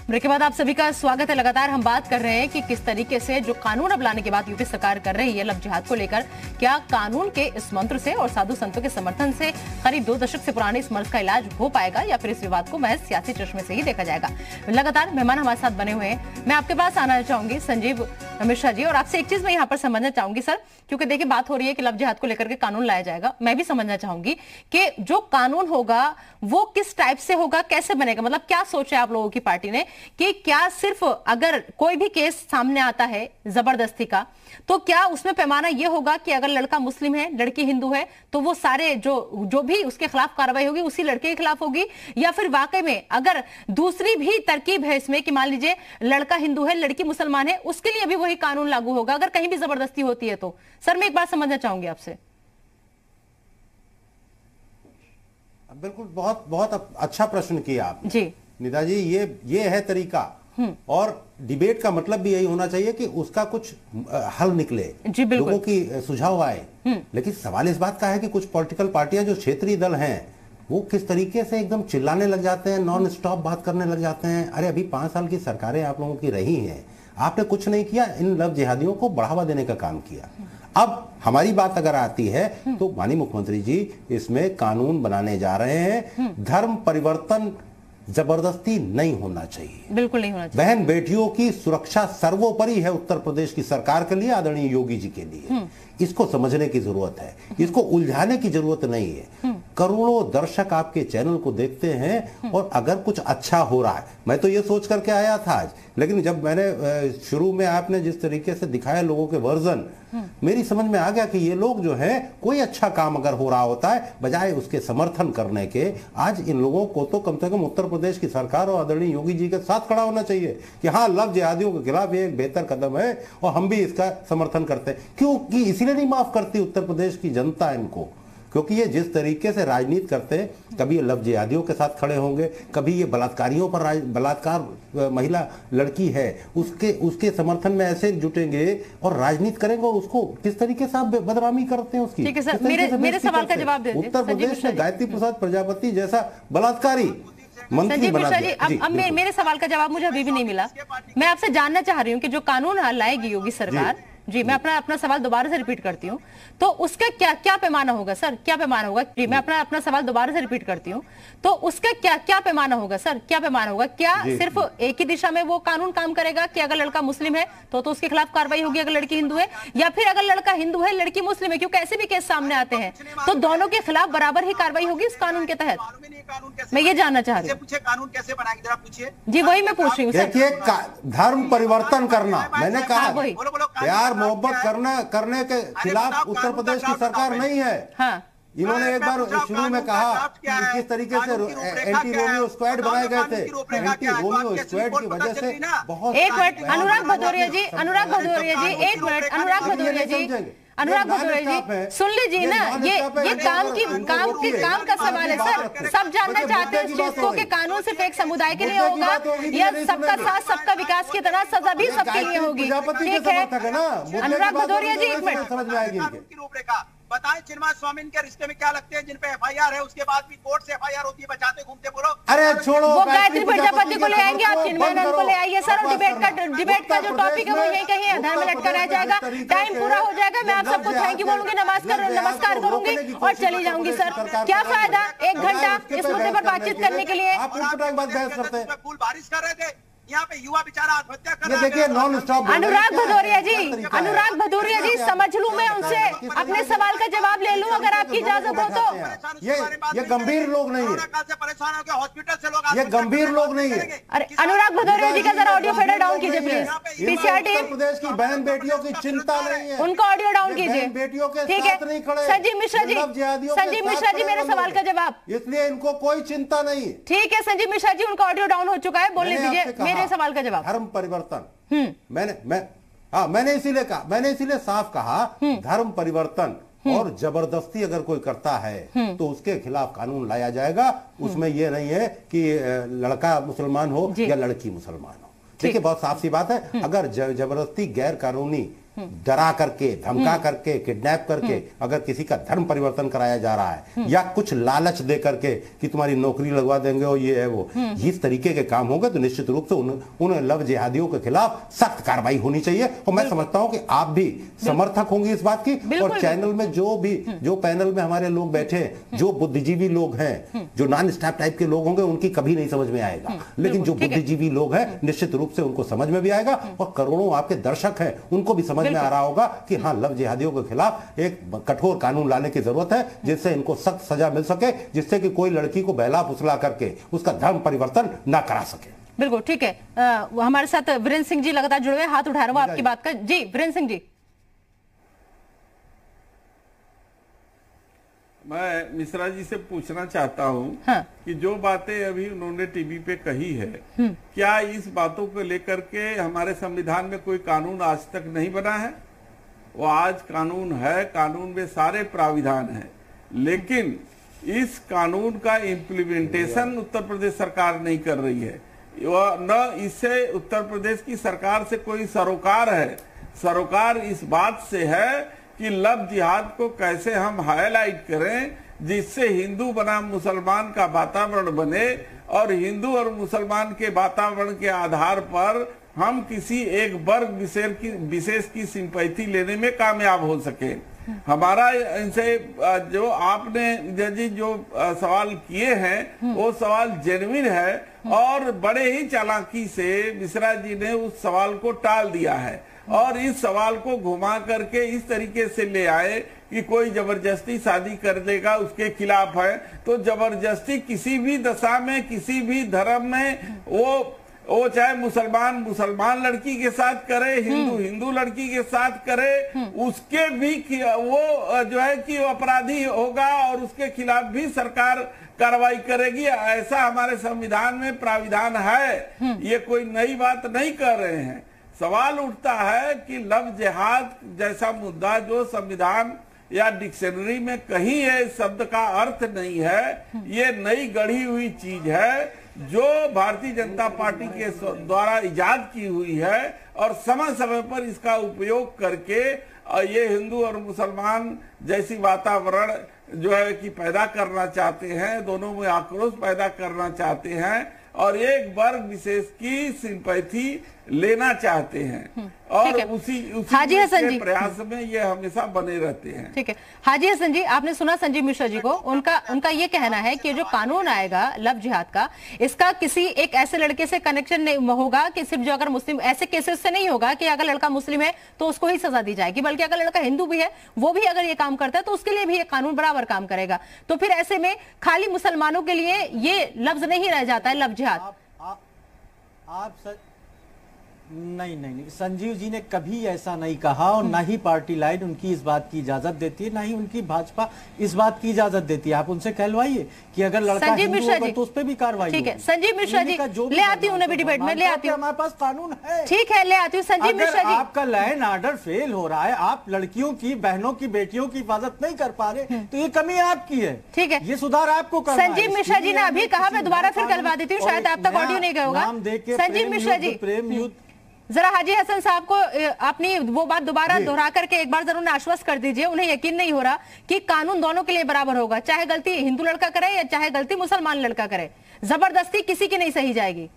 ब्रेक के बाद आप सभी का स्वागत है। लगातार हम बात कर रहे हैं कि किस तरीके से जो कानून अब लाने के बाद यूपी सरकार कर रही है लव जिहाद को लेकर, क्या कानून के इस मंत्र से और साधु संतों के समर्थन से करीब 2 दशक से पुराने इस मर्ज का इलाज हो पाएगा, या फिर इस विवाद को महज सियासी चश्मे से ही देखा जाएगा। लगातार मेहमान हमारे साथ बने हुए हैं। मैं आपके पास आना चाहूंगी संजीव मिश्रा जी, और आपसे एक चीज मैं यहाँ पर समझना चाहूंगी सर, क्योंकि देखिए बात हो रही है कि लव जिहाद को लेकर के कानून लाया जाएगा। मैं भी समझना चाहूंगी कि जो कानून होगा वो किस टाइप से होगा, कैसे बनेगा, मतलब क्या सोचा है आप लोगों की पार्टी ने कि क्या सिर्फ अगर कोई भी केस सामने आता है जबरदस्ती का, तो क्या उसमें पैमाना यह होगा कि अगर लड़का मुस्लिम है, लड़की हिंदू है, तो वो सारे जो भी उसके खिलाफ कार्रवाई होगी उसी लड़के के खिलाफ होगी, या फिर वाकई में अगर दूसरी भी तरकीब है इसमें कि मान लीजिए लड़का हिंदू है, लड़की मुसलमान है, उसके लिए भी वही कानून लागू होगा अगर कहीं भी जबरदस्ती होती है तो? सर मैं एक बात समझना चाहूंगी आपसे। बिल्कुल, बहुत बहुत अच्छा प्रश्न किया आप जी निदा जी। ये है तरीका, और डिबेट का मतलब भी यही होना चाहिए कि उसका कुछ हल निकले, लोगों की सुझाव आए। लेकिन सवाल इस बात का है कि कुछ पॉलिटिकल पार्टियां जो क्षेत्रीय दल हैं वो किस तरीके से एकदम चिल्लाने लग जाते हैं, नॉन स्टॉप बात करने लग जाते हैं। अरे अभी 5 साल की सरकारें आप लोगों की रही हैं, आपने कुछ नहीं किया, इन लव जिहादियों को बढ़ावा देने का काम किया। अब हमारी बात अगर आती है तो माननीय मुख्यमंत्री जी इसमें कानून बनाने जा रहे हैं। धर्म परिवर्तन जबरदस्ती नहीं होना चाहिए, बिल्कुल नहीं होना चाहिए। बहन बेटियों की सुरक्षा सर्वोपरि है उत्तर प्रदेश की सरकार के लिए, आदरणीय योगी जी के लिए। इसको समझने की जरूरत है, इसको उलझाने की जरूरत नहीं है। करोड़ों दर्शक आपके चैनल को देखते हैं, और अगर कुछ अच्छा हो रहा है, मैं तो ये सोच करके आया था आज, लेकिन जब मैंने शुरू में आपने जिस तरीके से दिखाया लोगों के वर्जन, मेरी समझ में आ गया कि ये लोग जो है कोई अच्छा काम अगर हो रहा होता है, बजाय उसके समर्थन करने के, आज इन लोगों को तो कम से कम उत्तर प्रदेश की सरकार और आदरणीय योगी जी के साथ खड़ा होना चाहिए कि हाँ, लव जिहादियों के खिलाफ ये एक बेहतर कदम है और हम भी इसका समर्थन करते हैं। क्योंकि इसीलिए नहीं माफ करती उत्तर प्रदेश की जनता इनको, क्योंकि ये जिस तरीके से राजनीति करते हैं, कभी ये लव जिहादियों के साथ खड़े होंगे, कभी ये बलात्कारियों पर, बलात्कार महिला लड़की है उसके समर्थन में ऐसे जुटेंगे और राजनीति करेंगे, और उसको किस तरीके से आप बदनामी करते हैं उसकी। ठीक है सर, मेरे सवाल का जवाब दे दीजिए। उत्तर प्रदेश में गायत्री प्रसाद प्रजापति जैसा बलात्कारी मंत्री बना दिया। अब मेरे सवाल का जवाब मुझे अभी भी नहीं मिला। मैं आपसे जानना चाह रही हूँ कि जो कानून लाएगी योगी सरकार जी, मैं अपना सवाल दोबारा से रिपीट करती हूँ, तो उसका क्या पैमाना होगा सर, क्या पैमाना होगा? जी, मैं अपना सवाल दोबारा से रिपीट करती हूँ, तो उसका क्या पैमाना होगा सर, क्या पैमाना होगा? क्या सिर्फ एक ही दिशा में वो कानून काम करेगा कि अगर लड़का मुस्लिम है तो उसके खिलाफ कार्रवाई होगी, अगर लड़की हिंदू है, या फिर अगर लड़का हिंदू है लड़की मुस्लिम है, क्योंकि ऐसे भी केस सामने आते हैं, तो दोनों के खिलाफ बराबर ही कार्रवाई होगी इस कानून के तहत? मैं ये जानना चाह रही हूँ। कानून कैसे बनाएंगे जरा पूछिए जी, वही मैं पूछ रही हूँ। देखिए, धर्म परिवर्तन करना, मैंने कहा प्यार मोहब्बत करने के खिलाफ उत्तर प्रदेश की सरकार नहीं है। हाँ। इन्होंने एक बार शुरू में कहा कि किस तरीके से एंटी रोमियो स्क्वाड बनाए गए थे, एंटी रोमियो स्क्वाड की वजह से बहुत। एक मिनट अनुराग भदौरिया जी, एक मिनट अनुराग भदौरिया जी, सुन लीजिए ना, ये काम का सवाल है सर। सब जानना चाहते हैं इस चीज को कि कानून सिर्फ एक समुदाय के लिए होगा या सबका साथ सबका विकास की तरह सजा भी सबके लिए होगी? ठीक है अनुराग भदौरिया जी, एक मिनट समझ में आएगी। बताएं चिन्मय स्वामी के रिश्ते में क्या लगते हैं जिन पे एफआईआर है, उसके बाद भी कोर्ट से एफआईआर होती है, बचाते घूमते बोलो। अरे छोड़ो, वो गायत्री प्रजापति को ले आएंगे, आप चिन्मय को ले आइए सर। डिबेट का जो टॉपिक है वो यही कहीं आधार में लटका रह जाएगा। टाइम पूरा हो जाएगा, मैं आप सबको थैंक यू बोलूंगी, नमस्कार करूंगी और चली जाऊंगी सर। क्या फायदा 1 घंटा इस मुद्दे पर बातचीत करने के लिए? फूल बारिश कर रहे थे, यहाँ पे युवा बेचारा आत्महत्या कर रहा है। देखिए नॉन स्टॉप। अनुराग भदौरिया जी समझ लूं मैं उनसे अपने सवाल का जवाब ले लूं अगर आपकी इजाजत हो तो। ये गंभीर लोग नहीं है, परेशान हो गए, हॉस्पिटल से लोग, ये गंभीर लोग नहीं है। अरे अनुराग भदौरिया जी का जरा ऑडियो फेडर डाउन कीजिए please. PCR team, Uttar Pradesh की बहन बेटियों की चिंता नहीं है, उनका ऑडियो डाउन कीजिए। बेटियों के ठीक है साथ नहीं खड़े। संजीव मिश्रा जी मेरे सवाल का जवाब, इसलिए इनको कोई चिंता नहीं। ठीक है संजीव मिश्रा जी, उनका ऑडियो डाउन हो चुका है, बोलने दीजिए मेरे सवाल का जवाब। धर्म परिवर्तन, मैं हाँ, मैंने इसीलिए साफ कहा, धर्म परिवर्तन और जबरदस्ती अगर कोई करता है तो उसके खिलाफ कानून लाया जाएगा। उसमें यह नहीं है कि लड़का मुसलमान हो या लड़की मुसलमान हो। देखिए, बहुत साफ सी बात है, अगर जबरदस्ती गैर कानूनी डरा करके, धमका करके, किडनैप करके अगर किसी का धर्म परिवर्तन कराया जा रहा है या कुछ लालच दे करके कि तुम्हारी नौकरी लगवा देंगे और ये है वो, इस तरीके के काम होंगे तो निश्चित रूप से उन लव जिहादियों के खिलाफ सख्त कार्रवाई होनी चाहिए। और मैं समझता हूं कि आप भी समर्थक होंगे इस बात की। और चैनल में जो पैनल में हमारे लोग बैठे हैं, जो बुद्धिजीवी लोग हैं, जो नॉन स्टॉप टाइप के लोग होंगे, उनकी कभी नहीं समझ में आएगा, लेकिन जो बुद्धिजीवी लोग हैं निश्चित रूप से उनको समझ में भी आएगा। और करोड़ों आपके दर्शक हैं, उनको भी समझ में आ रहा होगा कि हाँ, लव जिहादियों के खिलाफ एक कठोर कानून लाने की जरूरत है, जिससे इनको सख्त सजा मिल सके, जिससे कि कोई लड़की को बहला फुसला करके उसका धर्म परिवर्तन ना करा सके। बिल्कुल ठीक है। हमारे साथ वीरेंद्र सिंह जी लगातार जुड़े हुए, हाथ उठा रहे हो आपकी बात का। जी वीरेंद्र सिंह जी। मैं मिश्रा जी से पूछना चाहता हूँ कि जो बातें अभी उन्होंने टीवी पे कही है, क्या इस बातों को लेकर के हमारे संविधान में कोई कानून आज तक नहीं बना है? वो आज कानून है, कानून में सारे प्राविधान हैं, लेकिन इस कानून का इम्प्लीमेंटेशन उत्तर प्रदेश सरकार नहीं कर रही है। न इससे उत्तर प्रदेश की सरकार से कोई सरोकार है। सरोकार इस बात से है कि लव जिहाद को कैसे हम हाईलाइट करें, जिससे हिंदू बनाम मुसलमान का वातावरण बने और हिंदू और मुसलमान के वातावरण के आधार पर हम किसी एक वर्ग विशेष की सिंपैथी लेने में कामयाब हो सके। हमारा इनसे जो आपने जी जो सवाल किए हैं वो सवाल जेन्युइन है और बड़े ही चालाकी से मिश्रा जी ने उस सवाल को टाल दिया है और इस सवाल को घुमा करके इस तरीके से ले आए कि कोई जबरदस्ती शादी कर देगा उसके खिलाफ है। तो जबरदस्ती किसी भी दशा में, किसी भी धर्म में, वो चाहे मुसलमान लड़की के साथ करे, हिंदू लड़की के साथ करे, उसके भी वो जो है कि अपराधी होगा और उसके खिलाफ भी सरकार कार्रवाई करेगी। ऐसा हमारे संविधान में प्राविधान है। ये कोई नई बात नहीं कर रहे हैं। सवाल उठता है कि लव जिहाद जैसा मुद्दा जो संविधान या डिक्शनरी में कहीं है, शब्द का अर्थ नहीं है, ये नई गढ़ी हुई चीज है जो भारतीय जनता पार्टी के द्वारा इजाद की हुई है और समय समय पर इसका उपयोग करके ये हिंदू और मुसलमान जैसी वातावरण जो है कि पैदा करना चाहते हैं, दोनों में आक्रोश पैदा करना चाहते हैं और एक वर्ग विशेष की सिंपैथी लेना चाहते हैं और उसी हाजी हसन जी प्रयास में ये हमेशा बने रहते हैं। ठीक है हाजी हसन जी, आपने सुना संजीव मिश्रा जी को, उनका ये कहना है कि जो कानून आएगा लव जिहाद का, इसका किसी एक ऐसे लड़के से कनेक्शन नहीं होगा कि सिर्फ जो अगर मुस्लिम, ऐसे केसेस से नहीं होगा कि अगर लड़का मुस्लिम है तो उसको ही सजा दी जाएगी, बल्कि अगर लड़का हिंदू भी है वो भी अगर ये काम करता है तो उसके लिए भी ये कानून बराबर काम करेगा। तो फिर ऐसे में खाली मुसलमानों के लिए ये लफ्ज नहीं रह जाता है लव जिहाद। नहीं, संजीव जी ने कभी ऐसा नहीं कहा और ना ही पार्टी लाइन उनकी इस बात की इजाजत देती है, ना ही उनकी भाजपा इस बात की इजाजत देती है। आप उनसे कहलवाइए कि अगर लड़का हिंदू होगा तो उस पर भी कार्रवाई। ठीक है संजीव मिश्रा जी, ले आती हूँ भी डिबेट में, ले आती हूँ, हमारे पास कानून है। ठीक है ले आती हूँ संजीव मिश्रा जी। आपका लॉ एंड ऑर्डर फेल हो रहा है, आप लड़कियों की, बहनों की, बेटियों की हिफाजत नहीं कर पा रहे, तो ये कमी आपकी है। ठीक है, ये सुधार आपको करना है। संजीव मिश्रा जी ने अभी कहा, मैं दोबारा फिर करवा देती हूँ, शायद आप तक ऑडियो नहीं गया होगा। संजीव मिश्रा जी, प्रेम युद्ध, जरा हाजी हसन साहब को अपनी वो बात दोबारा दोहरा करके एक बार जरूर आश्वस्त कर दीजिए। उन्हें यकीन नहीं हो रहा कि कानून दोनों के लिए बराबर होगा, चाहे गलती हिंदू लड़का करे या चाहे गलती मुसलमान लड़का करे, जबरदस्ती किसी की नहीं सही जाएगी।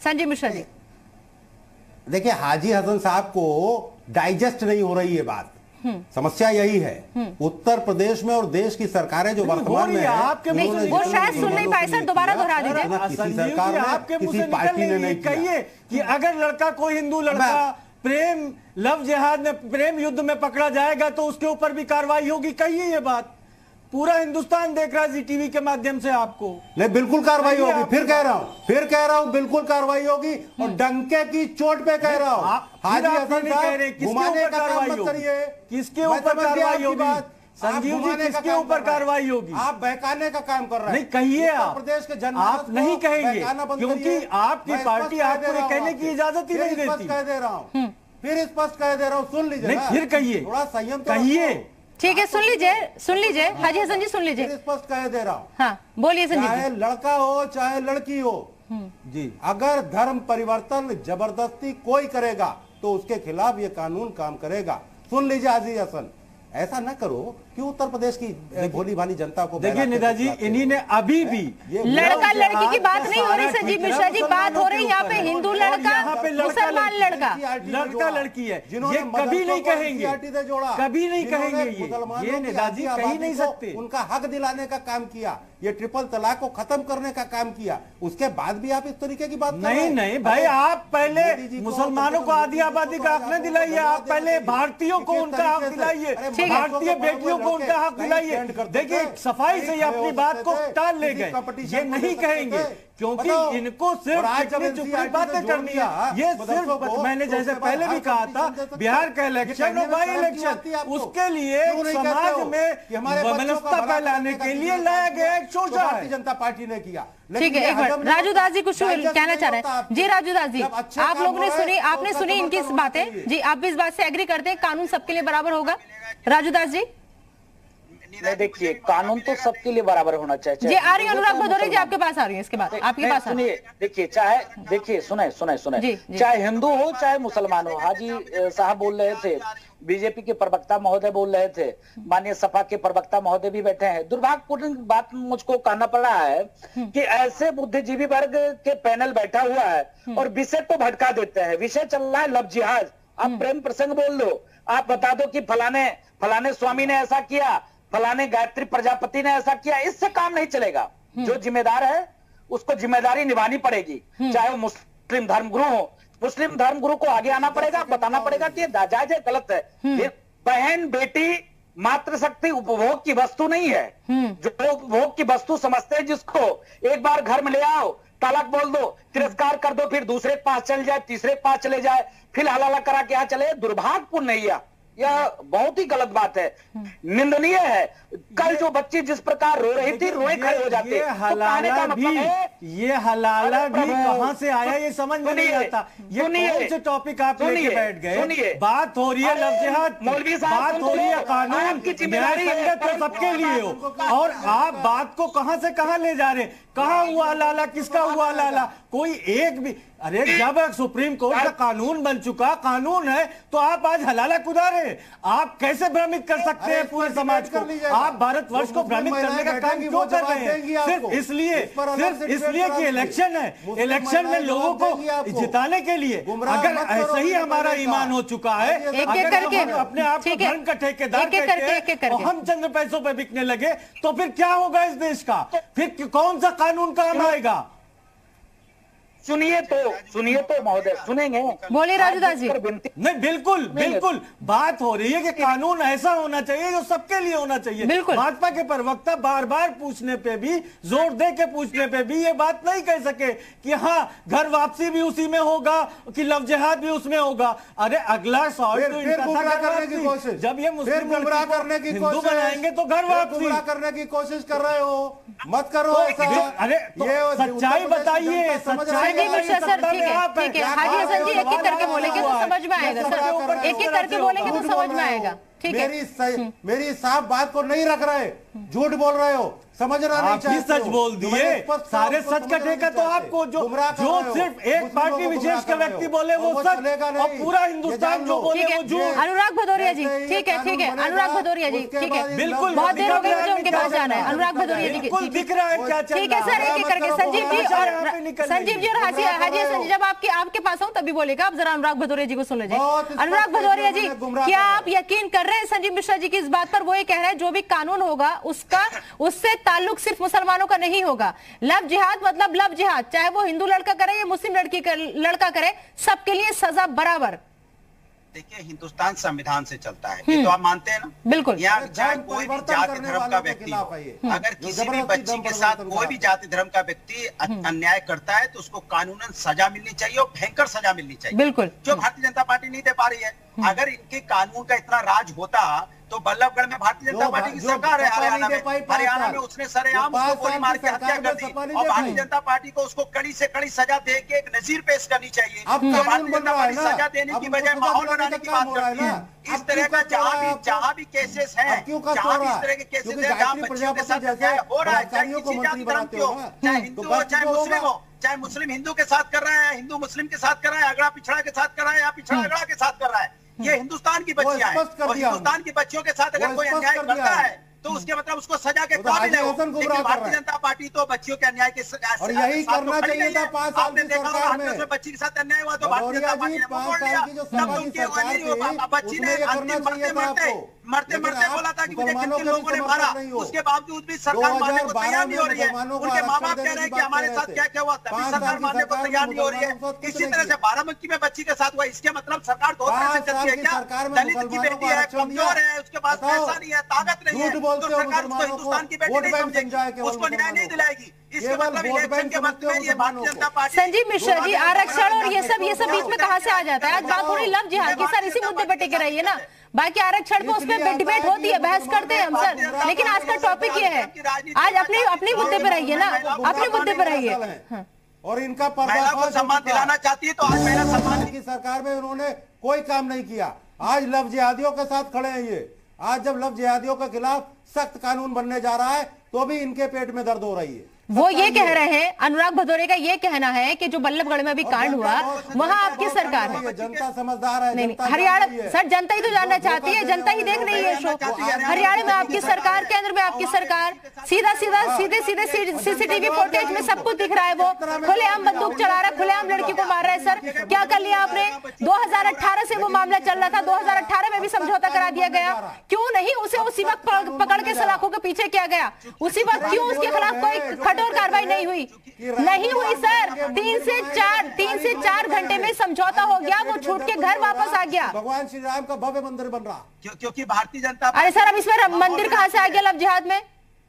संजीव मिश्रा जी, देखिए हाजी हसन साहब को डाइजेस्ट नहीं हो रही है बात, समस्या यही है। उत्तर प्रदेश में और देश की सरकारें जो वर्तमान में है, वो शायद सुन नहीं पाए सर, दोबारा दोहरा दीजिए। किसी सरकार ने, किसी पार्टी ने नहीं कहिए कि अगर लड़का कोई हिंदू लड़का प्रेम लव जिहाद में, प्रेम युद्ध में पकड़ा जाएगा तो उसके ऊपर भी कार्रवाई होगी, कहिए ये बात। पूरा हिंदुस्तान देख रहा है जी टीवी के माध्यम से आपको। नहीं, बिल्कुल कार्रवाई होगी, फिर कह रहा हूं बिल्कुल कार्रवाई होगी और डंके की चोट पे कह रहा हूं। हाजी हसन साहब घुमाने का काम मत करिए। किसके ऊपर कार्रवाई होगी? संजीव जी किसके ऊपर कार्रवाई होगी? आप बहकाने का काम कर रहे हैं। नहीं कहिए, उत्तर प्रदेश के जनमानस आप नहीं कहेंगे क्योंकि करिए। आपकी पार्टी आपको ये कहने की इजाजत ही नहीं देती। कह दे रहा हूँ, फिर स्पष्ट कह दे रहा हूँ, सुन लीजिए। नहीं फिर कहिए, थोड़ा संयम तो कहिए। ठीक है, सुन लीजिए हाजी हसन जी, सुन लीजिए। स्पष्ट कह दे रहा हूँ। हाँ बोलिए संजीव चाहे लड़का हो चाहे लड़की हो जी, अगर धर्म परिवर्तन जबरदस्ती कोई करेगा तो उसके खिलाफ ये कानून काम करेगा। सुन लीजिए हाजी हसन, ऐसा न करो कि उत्तर प्रदेश की भोली भाली जनता को। देखिए निदा जी, इन्हीं ने अभी भी लड़का लड़की की बात नहीं हो रही संजीव मिश्रा जी, बात हो रही यहाँ पे हिंदू लड़का मुसलमान लड़का लड़की है, ये कभी नहीं कहेंगे, कभी नहीं कहेंगे। ये निदा जी कह नहीं सकते। उनका हक दिलाने का काम किया, ये ट्रिपल तलाक को खत्म करने का काम किया, उसके बाद भी आप इस तरीके की बात नहीं भाई, आप पहले मुसलमानों को आधी आबादी का हक नहीं दिलाइए, आप पहले भारतीयों को उनका हक दिलाइए, भारतीय बेटियों को उनका हक दिलाइए। देखिए सफाई से अपनी बात को टाल ले गए, ये नहीं कहेंगे क्योंकि इनको सिर्फ चुपड़ी बातें करनी है। ये सिर्फ मैंने जैसे पहले भी कहा था, बिहार का इलेक्शन और बाई इलेक्शन, उसके लिए समाज में मनस्ता फैलाने के लिए लाया गया एक शोषण है। भारतीय जनता पार्टी ने किया। ठीक है, एक मिनट, राजू दास जी कुछ कहना चाह रहे हैं। जी राजू दास जी, आप लोगों ने सुनी, आपने सुनी इनकी बातें जी, आप भी इस बात से एग्री करते हैं कानून सबके लिए बराबर होगा? राजू दास जी देखिए, कानून तो सबके लिए बराबर होना चाहिए। जी आ रही अनुराग भदौरिया जी, आपके पास आ रही है, इसके बाद आपके पास सुनिए। देखिए सुने चाहे हिंदू हो चाहे मुसलमान हो, हाजी साहब बोल रहे थे, बीजेपी के प्रवक्ता महोदय बोल रहे थे, माननीय सपा के प्रवक्ता महोदय भी बैठे हैं। दुर्भाग्यपूर्ण बात मुझको कहना पड़ रहा है कि ऐसे बुद्धिजीवी वर्ग के पैनल बैठा हुआ है और विषय को भटका देते हैं। विषय चल रहा है लव जिहाद, आप प्रेम प्रसंग बोल दो, आप बता दो कि फलाने स्वामी ने ऐसा किया, फलाने गायत्री प्रजापति ने ऐसा किया, इससे काम नहीं चलेगा। जो जिम्मेदार है उसको जिम्मेदारी निभानी पड़ेगी, चाहे वो मुस्लिम धर्मगुरु हो, मुस्लिम धर्मगुरु को आगे आना पड़ेगा, बताना पड़ेगा कि ये नाजायज है, गलत है। ये बहन बेटी मातृशक्ति उपभोग की वस्तु नहीं है। जो उपभोग की वस्तु समझते हैं, जिसको एक बार घर में ले आओ, तलाक बोल दो, तिरस्कार कर दो, फिर दूसरे के पास चल जाए, तीसरे के पास चले जाए, फिर हलाला करा के यहाँ चले, दुर्भाग्यपूर्ण नहीं है। यह बहुत ही गलत बात है, निंदनीय है। कल जो बच्ची जिस प्रकार रो रही थी, रोए खड़े हो जाते। ये हलाला भी कहां से आया ये समझ में नहीं आता। ये कौन से टॉपिक आप लेके बैठ गए? बात हो रही है लव जिहाद, मौलवी साहब, बात हो रही है कानून की जिम्मेदारी तो सबके लिए हो, और आप बात को कहां से कहां ले जा रहे? कहां हुआ हलाला, किसका हुआ हलाला? कोई एक भी, अरे जब सुप्रीम कोर्ट का कानून बन चुका, कानून है, तो आप आज हलाला कुदा रहे। आप कैसे भ्रमित कर सकते हैं पूरे समाज को? आप भारतवर्ष को भ्रमित करने का काम क्यों कर रहे हैं? सिर्फ इसलिए कि इलेक्शन है, इलेक्शन में लोगों को जिताने के लिए। अगर ऐसे ही हमारा ईमान हो चुका है, अपने आप को धर्म का ठेकेदार कहते हैं, हम चंद पैसों पे बिकने लगे, तो फिर क्या होगा इस देश का? फिर कौन सा कानून काम आएगा? सुनिए तो महोदय, सुनेंगे। बोलिए राजूदास जी। नहीं बिल्कुल बात हो रही है कि कानून ऐसा होना चाहिए जो सबके लिए होना चाहिए। भाजपा के प्रवक्ता बार बार पूछने पे भी, जोर दे के पूछने पे भी ये बात नहीं कह सके कि हाँ घर वापसी भी उसी में होगा, कि लव जिहाद भी उसमें होगा। अरे अगला सॉल्ट तो इनका करने की कोशिश, जब ये मुस्लिम गुमराह करने की हिंदू बनाएंगे तो घर वापसी करने की कोशिश कर रहे हो, मत करो ऐसा। अरे सच्चाई बताइए, सच्चाई। सर ठीक है, हाजी हसन जी एक एक करके बोलेंगे तो समझ में आएगा सर, एक एक करके बोलेंगे तो समझ में आएगा। ठीक है, मेरी साफ बात को नहीं रख रहे, झूठ बोल रहे हो, समझना नहीं चाहिए। सच बोल दिए, सारे सच का ठेका तो आपको, जो सिर्फ एक पार्टी विशेष का व्यक्ति बोले वो सच, और पूरा हिंदुस्तान जो बोले वो झूठ। अनुराग भदौरिया जी, ठीक है, अनुराग भदौरिया जी, ठीक है, बिल्कुल बहुत देर हो गई, मुझे उनके पास जाना है। अनुराग भदौरिया जी बिल्कुल दिख रहा है क्या चल रहा है। ठीक है सर, एक एक करके संजीव जी और हाजी हसन जी, जब आपके पास आऊं तभी बोलेगा। आप जरा अनुराग भदौरिया जी को सुन लीजिए। अनुराग भदौरिया जी, क्या आप यकीन कर रहे हैं संजीव मिश्रा जी की इस बात पर? वो ये कह रहे हैं जो भी कानून होगा उससे ताल्लुक सिर्फ मुसलमानों का नहीं होगा। लव जिहाद मतलब लव जिहाद, चाहे वो हिंदू लड़का करे या मुस्लिम लड़का करे, सबके लिए सजा बराबर। देखिए, हिंदुस्तान संविधान से चलता है, ये तो आप मानते हैं ना? बिल्कुल। यहाँ चाहे कोई भी जाति धर्म का व्यक्ति हो, अगर किसी भी बच्ची के साथ कोई भी जाति धर्म का व्यक्ति अन्याय करता है तो उसको कानूनन सजा मिलनी चाहिए, और भयंकर सजा मिलनी चाहिए। बिल्कुल, जो भारतीय जनता पार्टी नहीं दे पा रही है। अगर इनके कानून का इतना राज होता तो बल्लभगढ़ में भारतीय जनता पार्टी की सरकार है। हरियाणा में उसने सरेआम उसको गोली मार के हत्या कर दी और भारतीय जनता पार्टी को उसको कड़ी से कड़ी सजा दे के एक नजीर पेश करनी चाहिए। तो भारतीय जनता पार्टी सजा देने की बजाय माहौल बनाने की बात करती है। इस तरह का जहाँ भी केसेस हैं, जहाँ भी इस तरह के केसेस हैं, जहाँ बच्चियों के साथ अन्याय हो रहा है, चाहे किसी जाति धर्म के हो, चाहे हिंदू हो चाहे मुस्लिम हो, चाहे मुस्लिम हिंदू के साथ कर रहा है, हिंदू मुस्लिम के साथ कर रहा है, अगड़ा पिछड़ा के साथ कर रहा है या पिछड़ा अगड़ा के साथ कर रहा है, ये हिंदुस्तान की बच्चियां हैं और हिंदुस्तान की बच्चियों के साथ अगर कोई अन्याय करता है तो उसके मतलब उसको सजा के काबिल है। लेकिन भारतीय जनता पार्टी तो बच्चियों के अन्याय के और यही करना चाहिए था 5 साल की सरकार में। बच्ची के साथ अन्याय हुआ तो भारतीय जनता पार्टी ने बोल दिया, तब उनके बच्ची ने अंतिम मरते मरते बोला था कि मुझे किन लोगों ने मारा, उसके बावजूद भी सरकार मानने को तैयार नहीं हो रही है। उनके माँ बाप कह रहे हैं कि हमारे साथ क्या क्या हुआ, तभी सरकार मानने को तैयार नहीं हो रही है। इसी तरह से बाराबंकी में बच्ची के साथ हुआ, इसके मतलब सरकार दो तरह से चलती है क्या? दलित की बेटी है, कमजोर है, उसके पास पैसा नहीं है, ताकत नहीं है, तो सरकार उसको हिंदुस्तान की बेटी नहीं समझेगी, उसको न्याय नहीं दिलाएगी। इसके मतलब इलेक्शन के वक्त में ये भारतीय जनता पार्टी। संजीव मिश्रा जी, आरक्षण और ये सब बीच में कहाँ से आ जाता है? आज बात हो रही लव जिहाद की, सर इसी मुद्दे पे टिके रहिए ना। बाकी आरक्षण पे उस पर डिबेट होती है, बहस करते हैं हम सर, लेकिन आज का टॉपिक ये है, आज अपने मुद्दे पे रहिए ना, अपने मुद्दे पे रहिए। और इनका महिला को सम्मान दिलाना चाहती है तो आज महिला सम्मान की सरकार में उन्होंने कोई काम नहीं किया। आज लव जिहादियों के साथ खड़े हैं ये। आज जब लव जिहादियों के खिलाफ सख्त कानून बनने जा रहा है तो भी इनके पेट में दर्द हो रही है। वो ये कह रहे हैं, अनुराग भदौरे का ये कहना है कि जो बल्लभगढ़ में अभी कांड हुआ वहां आपकी सरकार है। जनता समझदार है। नहीं, हरियाणा सर जनता ही तो जानना चाहती है, जनता ही देख रही है शो। हरियाणा में आपकी सरकार, केंद्र में आपकी सरकार, सीधे सीसीटीवी फुटेज में सब कुछ दिख रहा है। वो खुलेआम बंदूक चला रहा है, खुलेआम लड़की को मार रहा है। सर क्या कर लिया आपने? 2018 से वो मामला चल रहा था, 2018 में भी समझौता करा दिया गया, क्यों नहीं उसे उसी वक्त पकड़ के सलाखों के पीछे किया गया? उसी वक्त क्यों उसके खिलाफ कोई कठोर कार्रवाई नहीं हुई? नहीं हुई सर। 3 से 4 घंटे में समझौता हो गया, वो छूट के घर वापस आ गया। भगवान श्री राम का भव्य मंदिर बन रहा, क्योंकि भारतीय जनता। अरे सर अब इसमें मंदिर कहां से आ गया लव जिहाद में?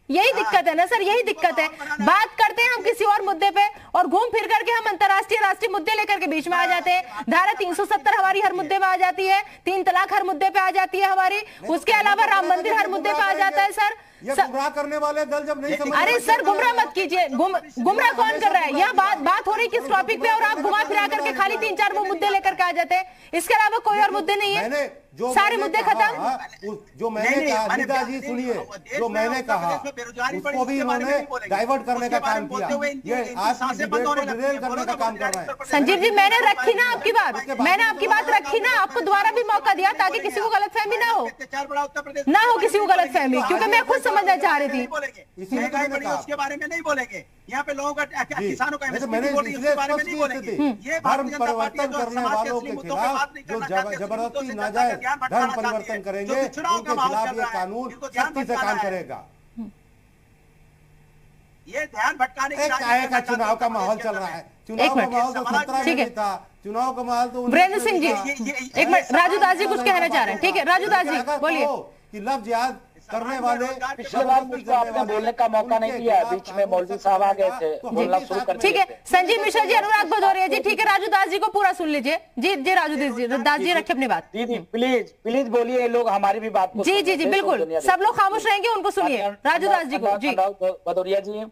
यही दिक्कत है ना सर, यही दिक्कत है। बात करते हैं हम किसी और मुद्दे पे और घूम फिर करके हम अंतर्राष्ट्रीय राष्ट्रीय मुद्दे लेकर के बीच में आ जाते हैं। धारा 370 हमारी हर मुद्दे में आ जाती है, 3 तलाक हर मुद्दे पे आ जाती है हमारी, उसके अलावा राम मंदिर हर मुद्दे पे आ जाता है। सर गुमराह करने वाले दल जब नहीं समझ। अरे सर गुमराह मत कीजिए, गुमराह कौन कर रहा है? यहाँ बात हो रही किस टॉपिक पे और आप घुमा फिरा करके खाली 3-4 वो मुद्दे लेकर के आ जाते हैं, इसके अलावा कोई और मुद्दे नहीं है, सारे मुद्दे खत्म। जो मैंने कहा निदा जी सुनिए, जो मैंने कहा उसको भी इन्होंने डाइवर्ट करने का काम किया, ये आज डिबेट को डिरेल करने का काम कर रहे हैं। संजीव जी मैंने रखी ना आपकी बात, मैंने आपकी बात रखी ना, आपको दोबारा भी मौका दिया ताकि किसी को गलतफहमी ना हो किसी को गलतफहमी, क्योंकि मैं खुद समझना चाह रही थी। उसके बारे में नहीं बोलेंगे, यहाँ पे लोगों का किसानों का धर्म परिवर्तन करने वालों के खिलाफ जो जबरदस्ती नाजायज धर्म परिवर्तन करेंगे उनके खिलाफ ये कानून सख्ती से काम करेगा। ये ध्यान भटकाने का चुनाव का माहौल चल रहा है, चुनाव का माहौल तो 17 में था, चुनाव का माहौल तो। वीरेंद्र सिंह जी एक मिनट, राजू दास जी कुछ कहना चाह रहे हैं, ठीक है राजू दास जी बोलिए। कि लव जिहाद करने वाले पिछले बार मुझको आपने बोलने का मौका नहीं दिया, बीच में मौलवी साहब आ गए थे बोलना शुरू कर। ठीक है संजीव मिश्रा जी, अनुराग भदौरिया जी, ठीक है राजू दास जी को पूरा सुन लीजिए। जी राजू दास जी रखिए अपनी बात। दीदी प्लीज बोलिए, ये लोग हमारी भी बात को। जी बिल्कुल, सब लोग खामोश रहेंगे, उनको सुनिए राजू दास जी को। जी भदौरिया जी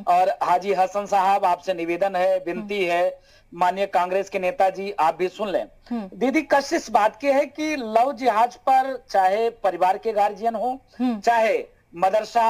और हाजी हसन साहब, आपसे निवेदन है, विनती है, माननीय कांग्रेस के नेताजी आप भी सुन लें। दीदी कष्ट इस बात की है कि लव जिहाद पर चाहे परिवार के गार्जियन हो, चाहे मदरसा,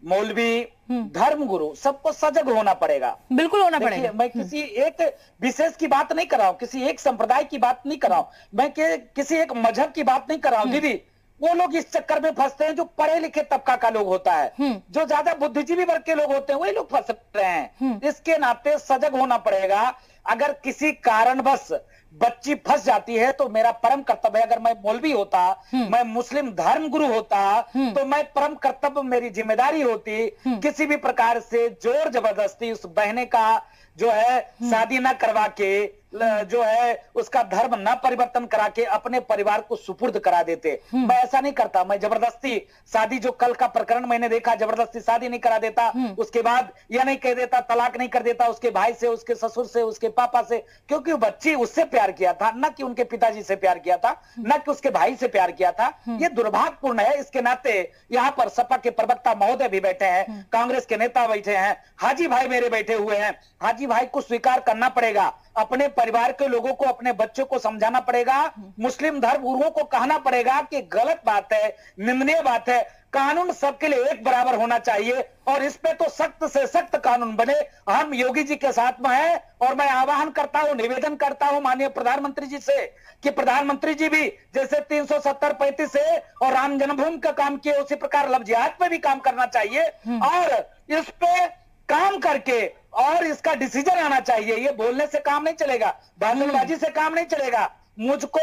मौलवी, धर्मगुरु, सबको सजग होना पड़ेगा, बिल्कुल होना पड़ेगा। मैं किसी एक विशेष की बात नहीं कर रहा हूँ, किसी एक संप्रदाय की बात नहीं कर रहा हूँ, मैं किसी एक मजहब की बात नहीं कर रहा हूँ। दीदी वो लोग इस चक्कर में फंसते हैं जो पढ़े लिखे तबका का लोग होता है, जो ज्यादा बुद्धिजीवी वर्ग के लोग होते हैं वही लोग फंस रहे हैं। इसके नाते सजग होना पड़ेगा। अगर किसी कारणवश बच्ची फंस जाती है तो मेरा परम कर्तव्य है, अगर मैं मौलवी होता, मैं मुस्लिम धर्म गुरु होता, तो मैं परम कर्तव्य, मेरी जिम्मेदारी होती किसी भी प्रकार से जोर जबरदस्ती उस बहने का जो है शादी न करवा के जो है उसका धर्म न परिवर्तन करा के अपने परिवार को सुपुर्द करा देते। मैं ऐसा नहीं करता, मैं जबरदस्ती शादी, जो कल का प्रकरण मैंने देखा, जबरदस्ती शादी नहीं करा देता, उसके बाद यह नहीं कह देता, तलाक नहीं कर देता उसके भाई से, उसके ससुर से, उसके पापा से, क्योंकि वो बच्ची उससे प्यार किया था, न कि उनके पिताजी से प्यार किया था, न कि उसके भाई से प्यार किया था। ये दुर्भाग्यपूर्ण है। इसके नाते यहाँ पर सपा के प्रवक्ता महोदय भी बैठे हैं, कांग्रेस के नेता बैठे हैं, हाजी भाई मेरे बैठे हुए हैं। हाजी भाई को स्वीकार करना पड़ेगा, अपने परिवार के लोगों को, अपने बच्चों को समझाना पड़ेगा, मुस्लिम धर्म गुरुओं को कहना पड़ेगा कि गलत बात है, निंदनीय बात है, कानून सबके लिए एक बराबर होना चाहिए और इस पे तो सख्त से सख्त कानून बने। हम योगी जी के साथ में हैं और मैं आह्वान करता हूं, निवेदन करता हूं माननीय प्रधानमंत्री जी से कि प्रधानमंत्री जी भी जैसे 370-35 से और राम जन्मभूमि का काम किए, उसी प्रकार लव जिहाद पे भी काम करना चाहिए और इस पे काम करके और इसका डिसीजन आना चाहिए। ये बोलने से काम नहीं चलेगा, बहादुरबाजी से काम नहीं चलेगा। मुझको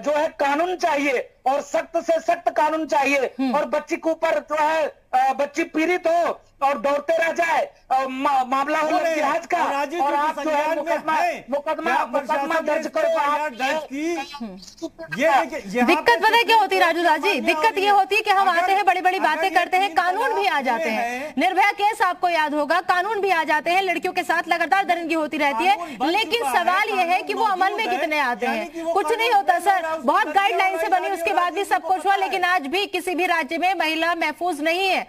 जो है कानून चाहिए और सख्त से सख्त कानून चाहिए और बच्ची के ऊपर जो है बच्ची पीड़ित हो और दौड़ते रह जाए, मामला हो जिहाद का और आप जो है मुकदमा दर्ज करो। दिक्कत पता है क्या होती है राजू जी? दिक्कत ये होती है कि हम आते हैं, बड़ी बड़ी बातें करते हैं, कानून भी आ जाते हैं। निर्भया केस आपको याद होगा, कानून भी आ जाते हैं, लड़कियों के साथ लगातार दरिंदगी होती रहती है, लेकिन सवाल ये है कि वो अमल में कितने आते हैं। कुछ नहीं होता सर, बहुत गाइडलाइन से बनी, उसके बाद भी सब कुछ हुआ, लेकिन आज भी किसी भी राज्य में महिला महफूज नहीं है।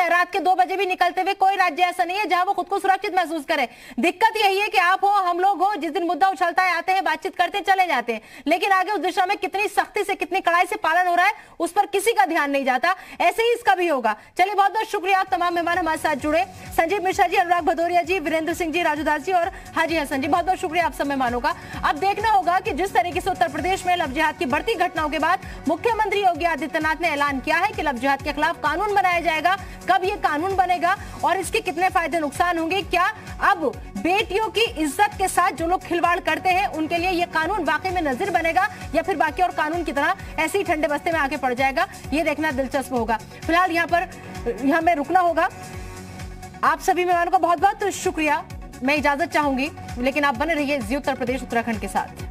रात के 2 बजे भी निकलते हुए कोई राज्य ऐसा नहीं है जहां वो खुद को सुरक्षित महसूस करे। दिक्कत यही है कि आप हो, हम लोग हो, जिस दिन मुद्दा उछलता है आते हैं, बातचीत करते हैं, चले जाते हैं, लेकिन आगे उस दिशा में कितनी सख्ती से, कितनी कड़ाई से पालन हो रहा है उस पर किसी का ध्यान नहीं जाता। ऐसे ही इसका भी होगा। चलिए, बहुत बहुत शुक्रिया आप तमाम मेहमान हमारे साथ जुड़े, संजीव मिश्रा जी, अनुराग भदौरिया जी, वीरेंद्र सिंह जी, राजू दास जी और हाजी हसन जी, बहुत बहुत शुक्रिया आप सब मेहमानों का। अब देखना होगा कि जिस तरीके से उत्तर प्रदेश में लव जिहाद की बढ़ती घटनाओं के बाद मुख्यमंत्री योगी आदित्यनाथ ने ऐलान किया है कि लव जिहाद के खिलाफ कानून बनाया जाएगा, कब ये कानून बनेगा और इसके कितने फायदे नुकसान होंगे, क्या अब बेटियों की इज्जत के साथ जो लोग खिलवाड़ करते हैं उनके लिए ये कानून वाकई में नजीर बनेगा या फिर बाकी और कानून की तरह ऐसे ही ठंडे बस्ते में आगे पड़ जाएगा, ये देखना दिलचस्प होगा। फिलहाल यहाँ में रुकना होगा। आप सभी मेहमानों का बहुत बहुत शुक्रिया। मैं इजाजत चाहूंगी, लेकिन आप बने रहिए जी उत्तर प्रदेश उत्तराखंड के साथ।